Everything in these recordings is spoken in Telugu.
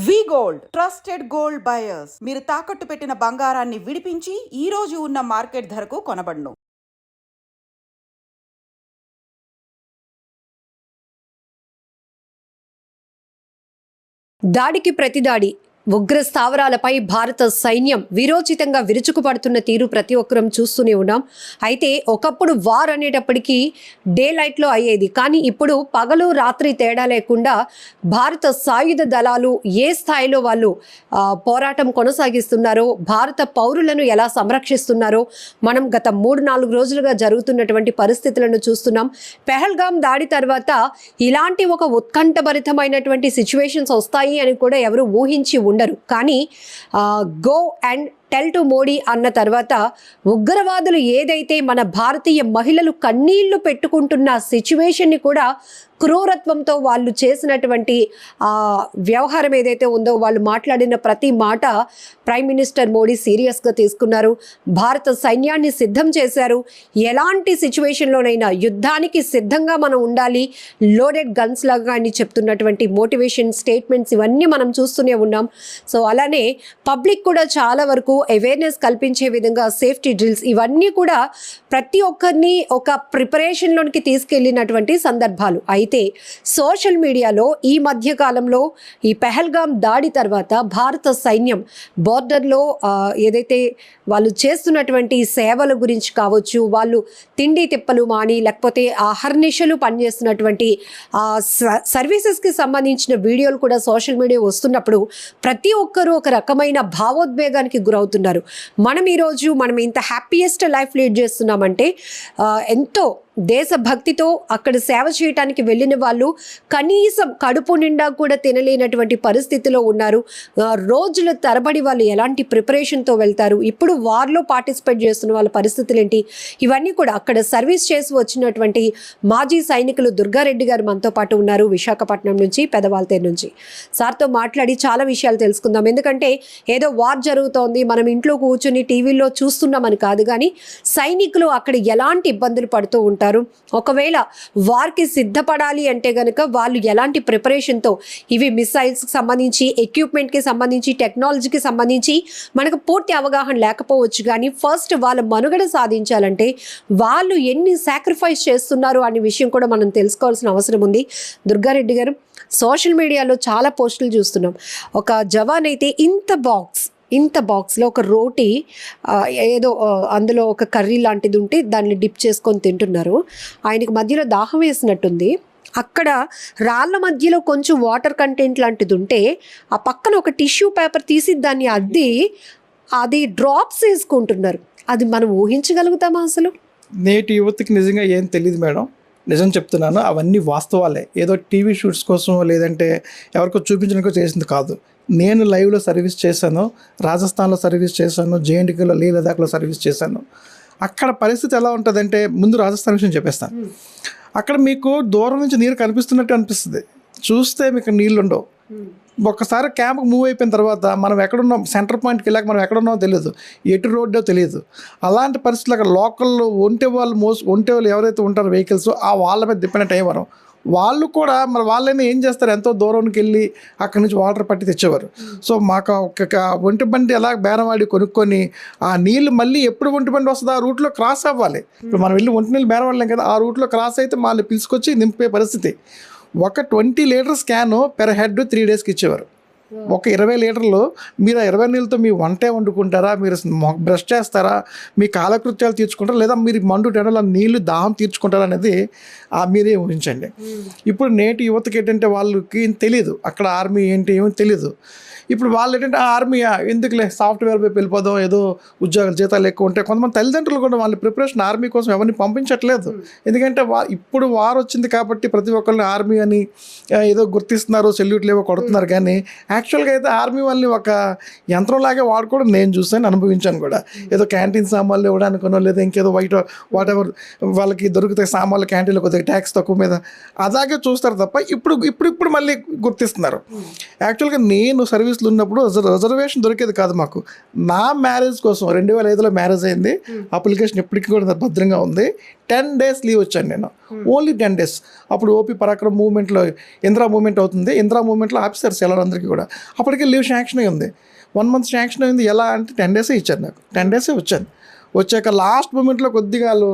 వి గోల్డ్ ట్రస్టెడ్ గోల్డ్ బయర్స్. మీరు తాకట్టు పెట్టిన బంగారాన్ని విడిపించి ఈ రోజు ఉన్న మార్కెట్ ధరకు కొనబడును. దాడికి ప్రతిదాడి, ఉగ్ర స్థావరాలపై భారత సైన్యం వీరోచితంగా విరుచుకుపడుతున్న తీరు ప్రతి ఒక్కరం చూస్తూనే ఉన్నాం. అయితే ఒకప్పుడు వార్ అనేటప్పటికీ డే లైట్లో అయ్యేది, కానీ ఇప్పుడు పగలు రాత్రి తేడా లేకుండా భారత సాయుధ దళాలు ఏ స్థాయిలో వాళ్ళు పోరాటం కొనసాగిస్తున్నారో, భారత పౌరులను ఎలా సంరక్షిస్తున్నారో మనం గత 3-4 రోజులుగా జరుగుతున్నటువంటి పరిస్థితులను చూస్తున్నాం. పెహల్గాం దాడి తర్వాత ఇలాంటి ఒక ఉత్కంఠభరితమైనటువంటి సిచ్యువేషన్స్ వస్తాయి అని కూడా ఎవరు ఊహించి ఉండరు. కానీ go and tell to Modi అన్న తర్వాత ఉగ్రవాదులు ఏదైతే మన భారతీయ మహిళలు కన్నీళ్లు పెట్టుకుంటున్న సిచ్యువేషన్ని కూడా క్రూరత్వంతో వాళ్ళు చేసినటువంటి వ్యవహారం ఏదైతే ఉందో, వాళ్ళు మాట్లాడిన ప్రతి మాట ప్రైమ్ మినిస్టర్ మోడీ సీరియస్గా తీసుకున్నారు. భారత సైన్యాన్ని సిద్ధం చేశారు. ఎలాంటి సిచ్యువేషన్లోనైనా యుద్ధానికి సిద్ధంగా మనం ఉండాలి, లోడెడ్ గన్స్ లాగా అని చెప్తున్నటువంటి మోటివేషన్ స్టేట్మెంట్స్ ఇవన్నీ మనం చూస్తూనే ఉన్నాం. సో అలానే పబ్లిక్ కూడా చాలా వరకు అవేర్నెస్ కల్పించే విధంగా సేఫ్టీ డ్రిల్స్ ఇవన్నీ కూడా ప్రతి ఒక్కరిని ఒక ప్రిపరేషన్లోనికి తీసుకెళ్ళినటువంటి సందర్భాలు. అయితే సోషల్ మీడియాలో ఈ మధ్య కాలంలో ఈ పెహల్గాం దాడి తర్వాత భారత సైన్యం బోర్డర్లో ఏదైతే వాళ్ళు చేస్తున్నటువంటి సేవల గురించి కావచ్చు, వాళ్ళు తిండి తిప్పలు మాని లేకపోతే అహర్నిశలు పనిచేస్తున్నటువంటి సర్వీసెస్కి సంబంధించిన వీడియోలు కూడా సోషల్ మీడియా వస్తున్నప్పుడు ప్రతి ఒక్కరూ ఒక రకమైన భావోద్వేగానికి గురవుతున్నారు. మనం ఈరోజు ఇంత హ్యాపీయెస్ట్ లైఫ్ లీడ్ చేస్తున్నామంటే ఎంతో దేశభక్తితో అక్కడ సేవ చేయడానికి వెళ్ళిన వాళ్ళు కనీసం కడుపు నిండా కూడా తినలేనటువంటి పరిస్థితిలో ఉన్నారు. రోజుల తరబడి వాళ్ళు ఎలాంటి ప్రిపరేషన్తో వెళ్తారు, ఇప్పుడు వార్లో పార్టిసిపేట్ చేస్తున్న వాళ్ళ పరిస్థితులు ఏంటి, ఇవన్నీ కూడా అక్కడ సర్వీస్ చేసి వచ్చినటువంటి మాజీ సైనికులు దుర్గారెడ్డి గారు మనతో పాటు ఉన్నారు, విశాఖపట్నం నుంచి, పెదవాల్తేరు నుంచి. సార్తో మాట్లాడి చాలా విషయాలు తెలుసుకుందాం. ఎందుకంటే ఏదో వార్ జరుగుతోంది మనం ఇంట్లో కూర్చొని టీవీలో చూస్తున్నామని కాదు, కానీ సైనికులు అక్కడ ఎలాంటి ఇబ్బందులు పడుతూ ఉంటారు, ఒకవేళ వార్కి సిద్ధపడాలి అంటే గనుక వాళ్ళు ఎలాంటి ప్రిపరేషన్తో, ఇవి మిసైల్స్కి సంబంధించి, ఎక్విప్మెంట్కి సంబంధించి, టెక్నాలజీకి సంబంధించి మనకు పూర్తి అవగాహన లేకపోవచ్చు, కానీ ఫస్ట్ వాళ్ళ మనుగడ సాధించాలంటే వాళ్ళు ఎన్ని సాక్రిఫైస్ చేస్తున్నారు అనే విషయం కూడా మనం తెలుసుకోవాల్సిన అవసరం ఉంది. దుర్గారెడ్డి గారు, సోషల్ మీడియాలో చాలా పోస్టులు చూస్తున్నాం. ఒక జవాన్ అయితే ఇంత బాక్స్లో ఒక రోటీ ఏదో అందులో ఒక కర్రీ లాంటిది ఉంటే దాన్ని డిప్ చేసుకొని తింటున్నారు. ఆయనకి మధ్యలో దాహం వేసినట్టుంది. అక్కడ రాళ్ళ మధ్యలో కొంచెం వాటర్ కంటెంట్ లాంటిది ఉంటే ఆ పక్కన ఒక టిష్యూ పేపర్ తీసి దాన్ని అది డ్రాప్స్ వేసుకుంటున్నారు. అది మనం ఊహించగలుగుతామా అసలు? నేటి యువతకి నిజంగా ఏం తెలియదు మేడం, నిజం చెప్తున్నాను. అవన్నీ వాస్తవాలే, ఏదో టీవీ షూట్స్ కోసం లేదంటే ఎవరికో చూపించడానికో చేసింది కాదు. నేను లైవ్లో సర్వీస్ చేశాను, రాజస్థాన్లో సర్వీస్ చేశాను, జేఎండ్కేలో లే లదాఖ్లో సర్వీస్ చేశాను. అక్కడ పరిస్థితి ఎలా ఉంటుందంటే, ముందు రాజస్థాన్ విషయం చెప్పేస్తాను. అక్కడ మీకు దూరం నుంచి నీరు కనిపిస్తున్నట్టు అనిపిస్తుంది, చూస్తే మీకు నీళ్ళు ఉండవు. ఒక్కసారి క్యాంప్కి మూవ్ అయిపోయిన తర్వాత మనం ఎక్కడున్నాం, సెంటర్ పాయింట్కి వెళ్ళాక మనం ఎక్కడున్నామో తెలియదు, ఎటు రోడ్డో తెలియదు. అలాంటి పరిస్థితులు అక్కడ లోకల్లో ఒంటె వాళ్ళు ఎవరైతే ఉంటారో వెహికల్స్ ఆ వాళ్ళ మీద డిపెండెంట్ అయ్యేవారు. వాళ్ళు కూడా మరి వాళ్ళైనా ఏం చేస్తారు, ఎంతో దూరానికి వెళ్ళి అక్కడి నుంచి వాటర్ పట్టి తెచ్చేవారు. సో మాకు ఒక ఒంటి బండి ఎలా బేరవాడి కొనుక్కొని ఆ నీళ్ళు మళ్ళీ ఎప్పుడు ఒంటి బండి వస్తుందో ఆ రూట్లో క్రాస్ అవ్వాలి. ఇప్పుడు మనం వెళ్ళి ఒంటి నీళ్ళు బేరవాడలేం కదా, ఆ రూట్లో క్రాస్ అయితే మళ్ళీ పిలుచుకొచ్చి నింపే పరిస్థితి. ఒక 20 లీటర్స్ క్యాను పెర్ హెడ్ 3 డేస్కి ఇచ్చేవారు. ఒక 20 లీటర్లు మీరు 20 నీళ్ళతో మీ వంటే వండుకుంటారా, మీరు బ్రష్ చేస్తారా, మీ కాలకృత్యాలు తీర్చుకుంటారా, లేదా మీరు మండు టెండలో నీళ్లు దాహం తీర్చుకుంటారా అనేది మీరే ఊహించండి. ఇప్పుడు నేటి యువతకి ఏంటంటే వాళ్ళకి తెలియదు అక్కడ ఆర్మీ ఏంటి ఏమీ తెలియదు. ఇప్పుడు వాళ్ళు ఏంటంటే ఆర్మీయా ఎందుకులే సాఫ్ట్వేర్ వైపు వెళ్ళిపోదాం, ఏదో ఉద్యోగాలు జీతాలు ఎక్కువ ఉంటాయి. కొంతమంది తల్లిదండ్రులు కూడా వాళ్ళ ప్రిపరేషన్ ఆర్మీ కోసం ఎవరిని పంపించట్లేదు. ఎందుకంటే ఇప్పుడు వార్ వచ్చింది కాబట్టి ప్రతి ఒక్కరిని ఆర్మీ అని ఏదో గుర్తిస్తున్నారు, సెల్యూట్లు ఏవో కొడుతున్నారు. కానీ యాక్చువల్గా అయితే ఆర్మీ వాళ్ళని ఒక యంత్రంలాగే వాడుకోవడం నేను చూసాను, అనుభవించాను కూడా. ఏదో క్యాంటీన్ సామాన్లు ఇవ్వడానికనో లేదా ఇంకేదో వాట్ ఎవర్ వాళ్ళకి దొరుకుతాయి సామాన్లు క్యాంటీన్లో కొద్దిగా ట్యాక్స్ తక్కువ మీద అలాగే చూస్తారు తప్ప ఇప్పుడు మళ్ళీ గుర్తిస్తున్నారు. యాక్చువల్గా నేను సర్వీస్లో ఉన్నప్పుడు రిజర్వేషన్ దొరికేది కాదు మాకు. నా మ్యారేజ్ కోసం 2005లో మ్యారేజ్ అయింది, అప్లికేషన్ ఇప్పటికీ కూడా భద్రంగా ఉంది. 10 days లీవ్ వచ్చాను నేను, ఓన్లీ 10 days. అప్పుడు ఓపీ పరాక్రమ్ మూవ్మెంట్లో ఇందిరా మూవ్మెంట్ అవుతుంది, ఇందిరా మూవ్మెంట్లో ఆఫీసర్స్ అందరికీ కూడా అప్పటికే లీవ్ శాంక్షన్ అయి ఉంది. 1 month శాంక్షన్ అయింది. ఎలా అంటే 10 days ఇచ్చారు నాకు, 10 days వచ్చాను. వచ్చాక లాస్ట్ మూమెంట్లో కొద్దిగా వాళ్ళు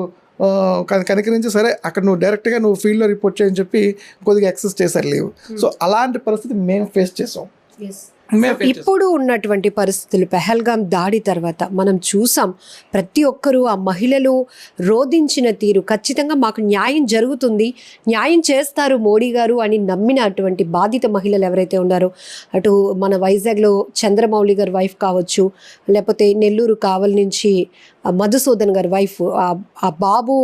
కనికరించి సరే అక్కడ నువ్వు డైరెక్ట్గా నువ్వు ఫీల్డ్లో రిపోర్ట్ చేయని చెప్పి కొద్దిగా ఎక్సెస్ చేశారు లీవ్. సో అలాంటి పరిస్థితి మేము ఫేస్ చేసాం. ఇప్పుడు ఉన్నటువంటి పరిస్థితులు, పెహల్గాం దాడి తర్వాత మనం చూసాం, ప్రతి ఒక్కరూ ఆ మహిళలు రోధించిన తీరు, ఖచ్చితంగా మాకు న్యాయం జరుగుతుంది, న్యాయం చేస్తారు మోడీ గారు అని నమ్మినటువంటి బాధిత మహిళలు ఎవరైతే ఉన్నారో, అటు మన వైజాగ్లో చంద్రమౌళి గారి వైఫ్ కావచ్చు, లేకపోతే నెల్లూరు కావలి నుంచి మధుసూదన్ గారి వైఫ్, ఆ బాబు,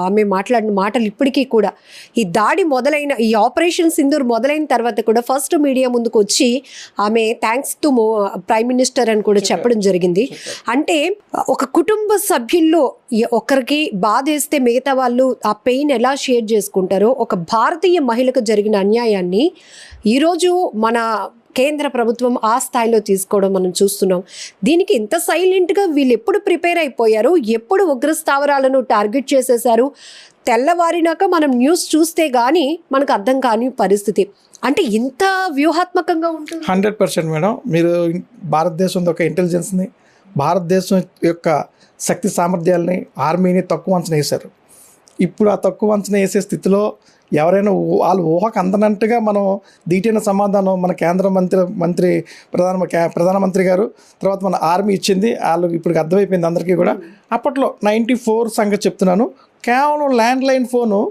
ఆమె మాట్లాడిన మాటలు ఇప్పటికీ కూడా, ఈ దాడి మొదలైన, ఈ ఆపరేషన్ సింధూర్ మొదలైన తర్వాత కూడా ఫస్ట్ మీడియా ముందుకు వచ్చి ఆమె థ్యాంక్స్ టు ప్రైమ్ మినిస్టర్ అని కూడా చెప్పడం జరిగింది. అంటే ఒక కుటుంబ సభ్యుల్లో ఒకరికి బాధేస్తే మిగతా వాళ్ళు ఆ పెయిన్ ఎలా షేర్ చేసుకుంటారో, ఒక భారతీయ మహిళకు జరిగిన అన్యాయాన్ని ఈరోజు మన కేంద్ర ప్రభుత్వం ఆ స్థాయిలో తీసుకోవడం మనం చూస్తున్నాం. దీనికి ఇంత సైలెంట్గా వీళ్ళు ఎప్పుడు ప్రిపేర్ అయిపోయారు, ఎప్పుడు ఉగ్ర స్థావరాలను టార్గెట్ చేసేశారు, తెల్లవారినాక మనం న్యూస్ చూస్తే కానీ మనకు అర్థం కాని పరిస్థితి. అంటే ఇంత వ్యూహాత్మకంగా ఉంటుంది. 100% మేడం. మీరు భారతదేశం యొక్క ఇంటెలిజెన్స్ని, భారతదేశం యొక్క శక్తి సామర్థ్యాలని, ఆర్మీని తక్కువ అంచనా వేశారు. ఇప్పుడు ఆ తక్కువ అంచనా వేసే స్థితిలో ఎవరైనా వాళ్ళు ఊహకు అందనట్టుగా మనం దీటైన సమాధానం మన కేంద్ర ప్రధానమంత్రి గారు, తర్వాత మన ఆర్మీ ఇచ్చింది. వాళ్ళు ఇప్పుడు అర్థమైపోయింది అందరికీ కూడా. అప్పట్లో 94 సంగతి చెప్తున్నాను, కేవలం ల్యాండ్ లైన్ ఫోను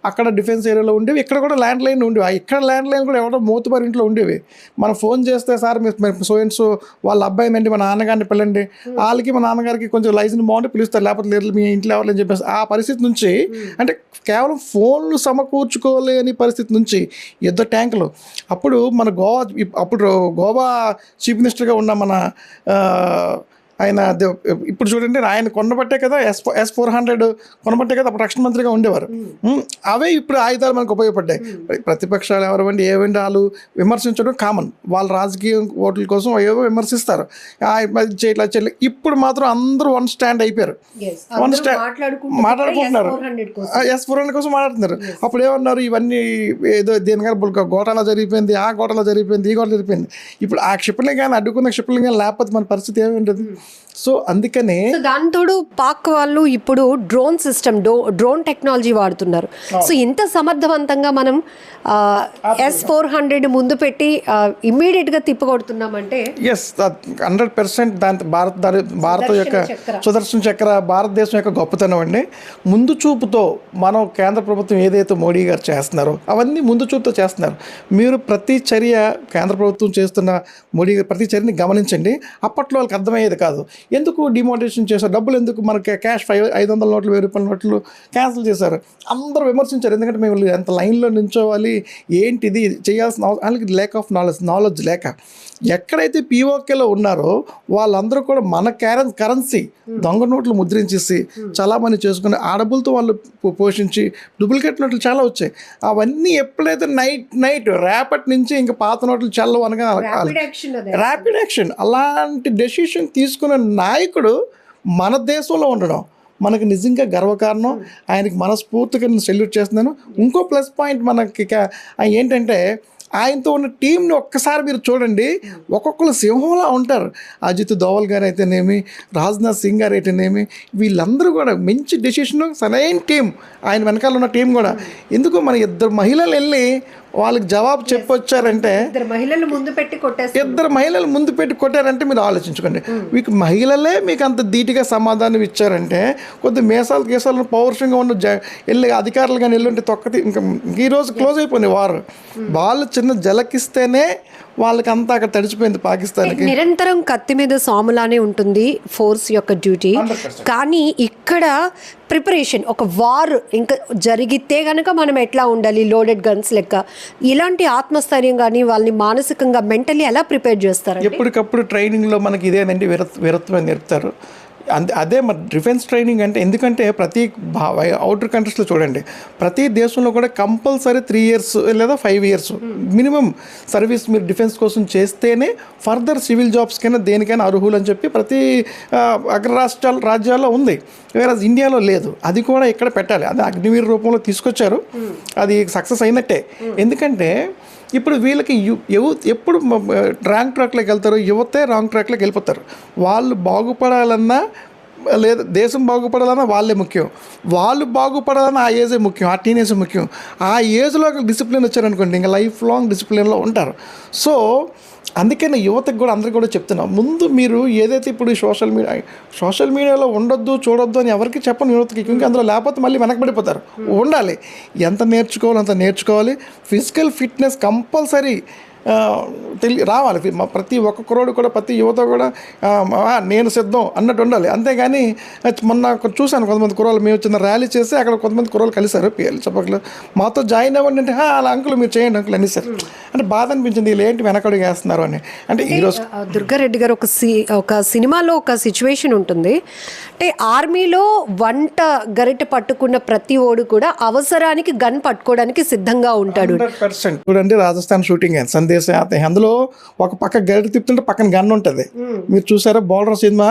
అక్కడ డిఫెన్స్ ఏరియాలో ఉండేవి, ఇక్కడ కూడా ల్యాండ్ లైన్ ఉండేవి. ఇక్కడ ల్యాండ్ లైన్ కూడా ఎవరో మూతుబారి ఇంట్లో ఉండేవి. మనం ఫోన్ చేస్తే సార్ మీరు సో వాళ్ళ అబ్బాయినండి, మా నాన్నగారిని పిల్లండి, వాళ్ళకి మా నాన్నగారికి కొంచెం లైసెన్స్ బాగుంటే పిలుస్తారు, లేకపోతే లేదు మీ ఇంట్లో ఎవరని చెప్పేసి ఆ పరిస్థితి నుంచి, అంటే కేవలం ఫోన్లు సమకూర్చుకోలేని పరిస్థితి నుంచి యుద్ధ ట్యాంకులు. అప్పుడు మన గోవా చీఫ్ మినిస్టర్గా ఉన్న మన ఆయన ఇప్పుడు చూడండి, ఆయన కొనబట్టే కదా S-400 కొనబట్టే కదా అప్పుడు రక్షణ మంత్రిగా ఉండేవారు. అవే ఇప్పుడు ఆయుధాలు మనకు ఉపయోగపడ్డాయి. ప్రతిపక్షాలు ఎవరండి ఏవండి వాళ్ళు విమర్శించడం కామన్, వాళ్ళ రాజకీయ ఓట్ల కోసం ఏవో విమర్శిస్తారు, చేయట్లా చేయలేదు. ఇప్పుడు మాత్రం అందరూ వన్ స్టాండ్ అయిపోయారు, వన్ స్టాండ్ మాట్లాడుకుంటున్నారు, S-400 కోసం మాట్లాడుతున్నారు. అప్పుడు ఏమన్నారు, ఇవన్నీ ఏదో దేనికైనా గోటాలా జరిగిపోయింది, ఆ గోటాలా జరిగిపోయింది, ఈ గోట జరిగిపోయింది. ఇప్పుడు ఆ క్షిపణి కానీ అడ్డుకున్న క్షిపణి కానీ లేకపోతే మన పరిస్థితి ఏమింటుంది. సో అందుకనే దాంతోడు పాక్ వాళ్ళు ఇప్పుడు డ్రోన్ సిస్టమ్, డ్రోన్ టెక్నాలజీ వాడుతున్నారు. సో ఇంత సమర్థవంతంగా మనం S-400 ముందు పెట్టి ఇమ్మీడియట్గా తిప్పగొడుతున్నామంటే 100% దాని భారత యొక్క సుదర్శన చక్ర భారతదేశం యొక్క గొప్పతనం అండి. ముందు చూపుతో మనం కేంద్ర ప్రభుత్వం ఏదైతే మోడీ గారు చేస్తున్నారో అవన్నీ ముందు చూపుతో చేస్తున్నారు. మీరు ప్రతి చర్య కేంద్ర ప్రభుత్వం చేస్తున్న మోడీ గారు ప్రతి చర్యని గమనించండి. అప్పట్లో వాళ్ళకి అర్థమయ్యేది కాదు, ఎందుకు డిమోటివేషన్ చేశారు, డబ్బులు ఎందుకు, మనకి క్యాష్ 500 నోట్లు 1000 రూపాయల నోట్లు క్యాన్సిల్ చేశారు. అందరూ విమర్శించారు, ఎందుకంటే మేము ఎంత లైన్లో నిల్చోవాలి, ఏంటిది చేయాల్సిన వాళ్ళకి నాలెడ్జ్ లేక. ఎక్కడైతే పీఓకేలో ఉన్నారో వాళ్ళందరూ కూడా మన కరెన్సీ దొంగ నోట్లు ముద్రించేసి చాలామంది చేసుకుని ఆ డబ్బులతో వాళ్ళు పోషించి డూప్లికేట్ నోట్లు చాలా వచ్చాయి. అవన్నీ ఎప్పుడైతే నైట్ రేపటి నుంచి ఇంకా పాత నోట్లు చల్లవు అనగా ర్యాపిడ్ యాక్షన్, అలాంటి డెసిషన్ తీసుకునే నాయకుడు మన దేశంలో ఉండడం మనకు నిజంగా గర్వకారణం. ఆయనకి మనస్ఫూర్తిగా నేను సెల్యూట్ చేస్తున్నాను. ఇంకో ప్లస్ పాయింట్ మనకి ఏంటంటే, ఆయనతో ఉన్న టీంని ఒక్కసారి మీరు చూడండి, ఒక్కొక్కరు సింహంలా ఉంటారు. అజిత్ దోవల్ గారు అయితేనేమి, రాజ్నాథ్ సింగ్ గారు అయితేనేమి, వీళ్ళందరూ కూడా మంచి డెసిషన్, సరైన టీం. ఆయన వెనకాల ఉన్న టీం కూడా. ఎందుకు మన 2 మహిళలు వెళ్ళి వాళ్ళకి జవాబు చెప్పొచ్చారంటే, 2 మహిళలు ముందు పెట్టి కొట్టారంటే మీరు ఆలోచించుకోండి. మీకు మహిళలే మీకు అంత ధీటుగా సమాధానం ఇచ్చారంటే, కొద్ది కేసాలను పౌరుషంగా ఉన్న వెళ్ళి అధికారులు కానీ వెళ్ళుంటే తొక్కతి ఇంకా ఈరోజు క్లోజ్ అయిపోయింది వారు. వాళ్ళు చిన్న జలకిస్తేనే వాళ్ళకి అంతా అక్కడ తడిచిపోయింది పాకిస్తాన్కి. నిరంతరం కత్తి మీద సాములానే ఉంటుంది ఫోర్స్ యొక్క డ్యూటీ. కానీ ఇక్కడ ప్రిపరేషన్, ఒక వార్ ఇంకా జరిగితే కనుక మనం ఎట్లా ఉండాలి, లోడెడ్ గన్స్ లెక్క, ఇలాంటి ఆత్మస్థైర్యం కానీ వాళ్ళని మానసికంగా మెంటలీ ఎలా ప్రిపేర్ చేస్తారు? ఎప్పటికప్పుడు ట్రైనింగ్లో మనకి ఇదేనండి వీరత్వం నేర్పుతారు. అదే మరి డిఫెన్స్ ట్రైనింగ్ అంటే, ఎందుకంటే ప్రతి అవుటర్ కంట్రీస్లో చూడండి, ప్రతి దేశంలో కూడా కంపల్సరీ 3 years లేదా 5 years మినిమం సర్వీస్ మీరు డిఫెన్స్ కోసం చేస్తేనే ఫర్దర్ సివిల్ జాబ్స్కైనా దేనికైనా అర్హులు అని చెప్పి ప్రతి రాజ్యాల్లో ఉంది. వేరే ఇండియాలో లేదు. అది కూడా ఇక్కడ పెట్టాలి. అది అగ్నివీర్ రూపంలో తీసుకొచ్చారు, అది సక్సెస్ అయినట్టే. ఎందుకంటే ఇప్పుడు వీళ్ళకి ఎప్పుడు రాంగ్ ట్రాక్లోకి వెళ్తారు, యువతే రాంగ్ ట్రాక్లోకి వెళ్ళిపోతారు. వాళ్ళు బాగుపడాలన్నా లేదా దేశం బాగుపడాలన్నా వాళ్ళే ముఖ్యం, వాళ్ళు బాగుపడాలన్నా ఆ ఏజే ముఖ్యం, ఆ టీనేజ్ ముఖ్యం. ఆ ఏజ్లో డిసిప్లిన్ వచ్చారనుకోండి, ఇంకా లైఫ్ లాంగ్ డిసిప్లిన్లో ఉంటారు. సో అందుకని యువతకు కూడా అందరికీ కూడా చెప్తున్నాం, ముందు మీరు ఏదైతే ఇప్పుడు సోషల్ మీడియాలో ఉండొద్దు చూడొద్దు అని ఎవరికి చెప్పను యువతకి. ఇంకా అందులో లేకపోతే మళ్ళీ వెనకబడిపోతారు. ఉండాలి, ఎంత నేర్చుకోవాలి అంత నేర్చుకోవాలి. ఫిజికల్ ఫిట్నెస్ కంపల్సరీ రావాలి. ప్రతి ఒక్క కుర్రోడు కూడా, ప్రతి యువత కూడా నేను సిద్ధం అన్నట్టు ఉండాలి. అంతేగాని మొన్న చూశాను కొంతమంది కుర్రోళ్ళు, మేము చిన్న ర్యాలీ చేసి అక్కడ కొంతమంది కుర్రోళ్ళు కలిశారు, పిఎల్ చెప్పకలు మాతో జాయిన్ అవ్వండి అంటే అలా అంకుల్ మీరు చేయండి అంకుల్ అనేసారు. అంటే బాధ అనిపించింది, వీళ్ళు ఏంటి వెనకడుగు వేస్తున్నారు అని. అంటే ఈరోజు దుర్గారెడ్డి గారు ఒక సినిమాలో ఒక సిచ్యువేషన్ ఉంటుంది. అంటే ఆర్మీలో వంట గరిట పట్టుకున్న ప్రతి ఓడు కూడా అవసరానికి గన్ పట్టుకోవడానికి సిద్ధంగా ఉంటాడు. 100%. చూడండి రాజస్థాన్ షూటింగ్ సందేశం, అందులో ఒక పక్క గరిట తిప్పుతుంటే పక్కన గన్ ఉంటుంది. మీరు చూసారా బోర్డర్ సినిమా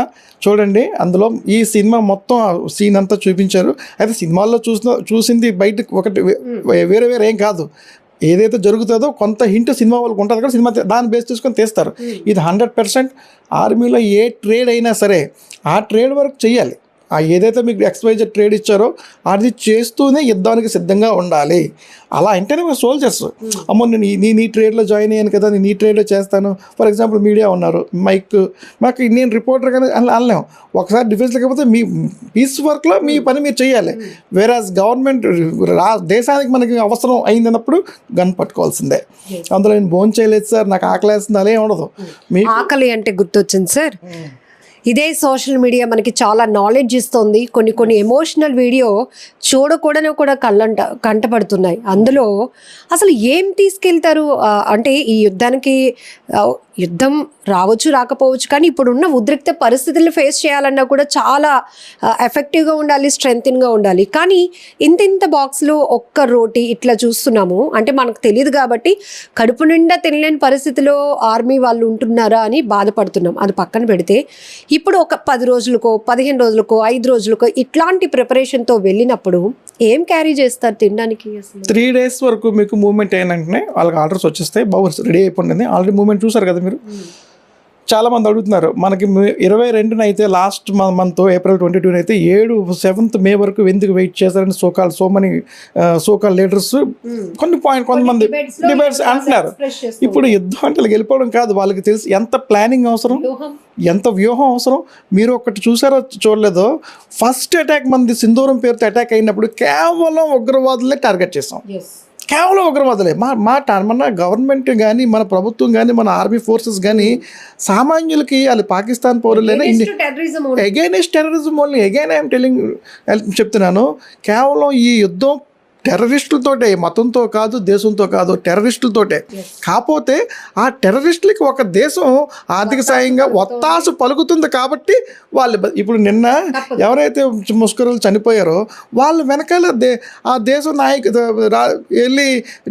చూడండి, అందులో ఈ సినిమా మొత్తం సీన్ అంతా చూపించారు. అయితే సినిమాల్లో చూసింది బయట ఒకటి వేరే ఏం కాదు. ఏదైతే జరుగుతుందో కొంత హింట్ సినిమా వాళ్ళకి ఉంటుంది కదా, సినిమా దాన్ని బేస్ చేసుకొని తీస్తారు. ఇది 100% ఆర్మీలో ఏ ట్రేడ్ అయినా సరే ఆ ట్రేడ్ వర్క్ చేయాలి. ఏదైతే మీకు XYZ ట్రేడ్ ఇచ్చారో అది చేస్తూనే యుద్ధానికి సిద్ధంగా ఉండాలి. అలా అంటేనే మేము సోల్జర్స్. అమ్మో నేను నీ ట్రేడ్లో జాయిన్ అయ్యాను కదా, నేను ఈ ట్రేడ్లో చేస్తాను. ఫర్ ఎగ్జాంపుల్ మీడియా ఉన్నారు, మాకు నేను రిపోర్టర్ కానీ అనలేం. ఒకసారి డిఫెన్స్ లేకపోతే మీ పీస్ వర్క్లో మీ పని మీరు చేయాలి. వేరాజ్ గవర్నమెంట్ దేశానికి మనకి అవసరం అయిందన్నప్పుడు గన్ పట్టుకోవాల్సిందే. అందులో నేను భోజనం చేయలేదు సార్, నాకు ఆకలి వేస్తుంది, అలా ఉండదు. మీ ఆకలి అంటే గుర్తొచ్చింది సార్, ఇదే సోషల్ మీడియా మనకి చాలా నాలెడ్జ్ ఇస్తుంది. కొన్ని ఎమోషనల్ వీడియో చూడకూడని కూడా కంటపడుతున్నాయి. అందులో అసలు ఏం తీసుకెళ్తారు అంటే ఈ యుద్ధానికి, యుద్ధం రావచ్చు రాకపోవచ్చు, కానీ ఇప్పుడున్న ఉద్రిక్త పరిస్థితులను ఫేస్ చేయాలన్నా కూడా చాలా ఎఫెక్టివ్గా ఉండాలి, స్ట్రెంగ్గా ఉండాలి. కానీ ఇంత బాక్స్లో ఒక్క రోటీ ఇట్లా చూస్తున్నాము అంటే మనకు తెలియదు కాబట్టి కడుపు నిండా తినలేని పరిస్థితిలో ఆర్మీ వాళ్ళు ఉంటున్నారా అని బాధపడుతున్నాం. అది పక్కన పెడితే ఇప్పుడు ఒక 10 రోజులకో 15 రోజులకో 5 రోజులకో ఇట్లాంటి ప్రిపరేషన్తో వెళ్ళినప్పుడు ఏం క్యారీ చేస్తారు తినడానికి? 3 days వరకు మీకు మూవ్మెంట్ అయినంటనే వాళ్ళకి ఆర్డర్స్ వచ్చేస్తాయి. బాగా రెడీ అయిపోయింది. ఆల్రెడీ మూవ్మెంట్ చూసారు కదా మీరు. చాలామంది అడుగుతున్నారు, మనకి 22న అయితే లాస్ట్ మంత్ April 22 అయితే 7th May వరకు ఎందుకు వెయిట్ చేశారని సోకాల్ లీడర్స్ కొంతమంది డిబేట్స్ అంటున్నారు. ఇప్పుడు యుద్ధం అంటే వెళ్ళిపోవడం కాదు, వాళ్ళకి తెలిసి ఎంత ప్లానింగ్ అవసరం, ఎంత వ్యూహం అవసరం. మీరు ఒకటి చూసారో చూడలేదో, ఫస్ట్ అటాక్ మనది సింధూరం పేరుతో అటాక్ అయినప్పుడు కేవలం ఉగ్రవాదులే టార్గెట్ చేసాం. కేవలం ఉగ్రవాదులే. మన గవర్నమెంట్ కానీ, మన ప్రభుత్వం కానీ, మన ఆర్మీ ఫోర్సెస్ కానీ సామాన్యులకి అది పాకిస్తాన్ పౌరులైనా against terrorism only. Again I'm telling చెప్తున్నాను, కేవలం ఈ యుద్ధం టెర్రరిస్టులతోటే, మతంతో కాదు, దేశంతో కాదు, టెర్రరిస్టులతోటే. కాకపోతే ఆ టెర్రరిస్టులకి ఒక దేశం ఆర్థిక సాయంగా ఒత్తాసు పలుకుతుంది కాబట్టి వాళ్ళు ఇప్పుడు నిన్న ఎవరైతే ముష్కరులు చనిపోయారో వాళ్ళు వెనకాల ఆ దేశం వెళ్ళి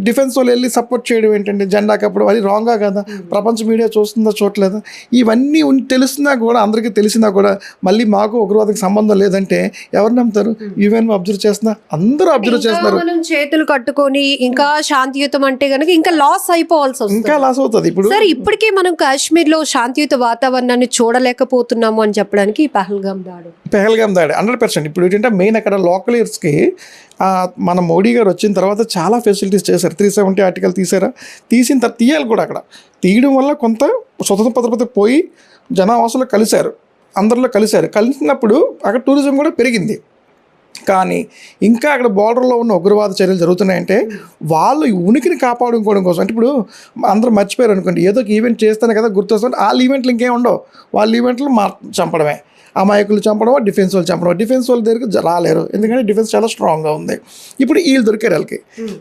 డిఫెన్స్ వాళ్ళు వెళ్ళి సపోర్ట్ చేయడం ఏంటంటే జెండా కప్పడం, అది రాంగా కదా. ప్రపంచ మీడియా చూస్తుందా చూడలేదా? ఇవన్నీ తెలిసినా కూడా, అందరికీ తెలిసినా కూడా మళ్ళీ మాకు ఉగ్రవాదకు సంబంధం లేదంటే ఎవరు నమ్ముతారు? UN అబ్జర్వ్ చేస్తున్నా, అందరూ అబ్జర్వ్ చేస్తున్నారు. మనం చేతులు కట్టుకొని ఇంకా శాంతియుతం అంటే కనుక ఇంకా లాస్ అయిపోవాల్సి వస్తుంది, ఇంకా లాస్ అవుతుంది. ఇప్పుడు సరే ఇప్పటికే మనం కాశ్మీర్లో శాంతియుత వాతావరణాన్ని చూడలేకపోతున్నాము అని చెప్పడానికి పహల్గామ్ దాడి 100%. ఇప్పుడు ఏంటంటే మెయిన్ అక్కడ లోకలీర్స్కి మన మోడీ గారు వచ్చిన తర్వాత చాలా ఫెసిలిటీస్ చేశారు. 370 ఆర్టికల్ తీసిన తర్వాత తీయాలి కూడా. అక్కడ తీయడం వల్ల కొంత స్వతంత్ర భద్రత పోయి జనావాసులు అందరిలో కలిసినప్పుడు అక్కడ టూరిజం కూడా పెరిగింది. కానీ ఇంకా అక్కడ బార్డర్లో ఉన్న ఉగ్రవాద చర్యలు జరుగుతున్నాయంటే వాళ్ళు ఉనికిని కాపాడుకోవడం కోసం. అంటే ఇప్పుడు అందరూ మర్చిపోయారు అనుకోండి, ఏదో ఒక ఈవెంట్ చేస్తానే కదా గుర్తొస్తుంది. వాళ్ళ ఈవెంట్లు ఇంకేం ఉండవు, వాళ్ళ ఈవెంట్లు చంపడమే. అమాయకులు చంపడం, డిఫెన్స్ వాళ్ళు చంపడం. డిఫెన్స్ వాళ్ళ దగ్గరికి రాలేరు, ఎందుకంటే డిఫెన్స్ చాలా స్ట్రాంగ్గా ఉంది. ఇప్పుడు వీళ్ళు దొరికారు, వాళ్ళకి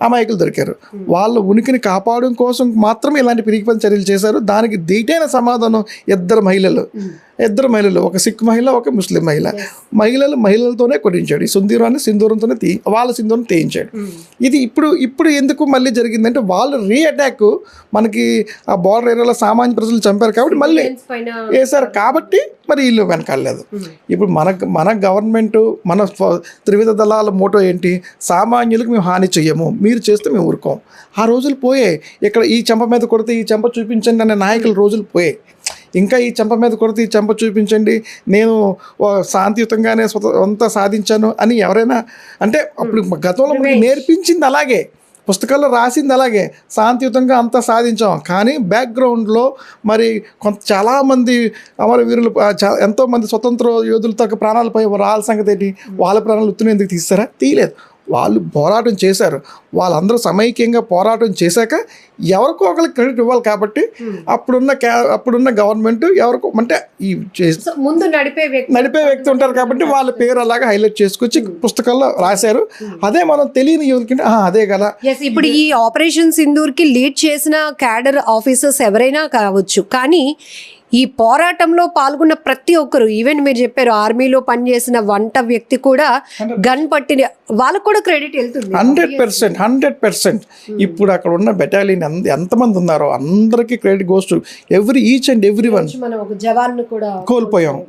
అమాయకులు దొరికారు. వాళ్ళ ఉనికిని కాపాడడం కోసం మాత్రమే ఇలాంటి పిరికిపని చర్యలు చేశారు. దానికి దీటైన సమాధానం ఇద్దరు మహిళలు, ఒక సిక్ మహిళ, ఒక ముస్లిం మహిళలతోనే కొట్టించాడు. ఈ సింధూరంతోనే వాళ్ళ సింధూరం తీయించాడు. ఇది ఇప్పుడు ఎందుకు మళ్ళీ జరిగిందంటే వాళ్ళు రీఅటాక్ మనకి ఆ బార్డర్ ఏరియాలో సామాన్య ప్రజలు చంపారు కాబట్టి మళ్ళీ వేశారు కాబట్టి మరి వీళ్ళు వెనకాలేదు. ఇప్పుడు మన గవర్నమెంట్, మన త్రివిధ దళాల మోటో ఏంటి? సామాన్యులకు మేము హాని చెయ్యము, మీరు చేస్తే మేము ఊరుకోం. ఆ రోజులు పోయాయి. ఇక్కడ ఈ చెంప మీద కొడితే ఈ చెంప చూపించండి అనే నాయకుల రోజులు పోయాయి. ఇంకా ఈ చెంప మీద కొడితే ఈ చెంప చూపించండి, నేను శాంతియుతంగానే అంతా సాధించాను అని ఎవరైనా అంటే అప్పుడు గతంలో మనకి నేర్పించింది అలాగే, పుస్తకాల్లో రాసింది అలాగే, శాంతియుతంగా అంతా సాధించాం. కానీ బ్యాక్గ్రౌండ్లో మరి చాలామంది అమరవీరులు, ఎంతోమంది స్వతంత్ర యోధులతో ప్రాణాలపై వాళ్ళ సంగతి ఏంటి? వాళ్ళ ప్రాణాలు ఉత్తున ఎందుకు తీస్తారా? తీయలేదు. వాళ్ళు పోరాటం చేశారు. వాళ్ళందరూ సమైక్యంగా పోరాటం చేశాక ఎవరికో ఒకరికి క్రెడిట్ ఇవ్వాలి. కాబట్టి అప్పుడున్న గవర్నమెంట్ ఎవరికో అంటే ఈ ముందు నడిపే వ్యక్తి ఉంటారు కాబట్టి వాళ్ళ పేరు అలాగా హైలైట్ చేసుకొచ్చి పుస్తకాల్లో రాశారు. అదే మనం తెలియని యువతకి అదే కదా. ఇప్పుడు ఈ ఆపరేషన్ సింధూర్కి లీడ్ చేసిన క్యాడర్ ఆఫీసర్స్ ఎవరైనా కావచ్చు, కానీ ఈ పోరాటంలో పాల్గొన్న ప్రతి ఒక్కరు, ఈవెన్ మీరు చెప్పారు ఆర్మీలో పనిచేసిన వంట వ్యక్తి కూడా గన్ పట్టిన వాళ్ళకు కూడా క్రెడిట్ వెళ్తుంది 100%. ఇప్పుడు అక్కడ ఉన్న బెటాలియన్ ఎంతమంది ఉన్నారో అందరికీ credit goes to each and every one. కోల్పోయాం.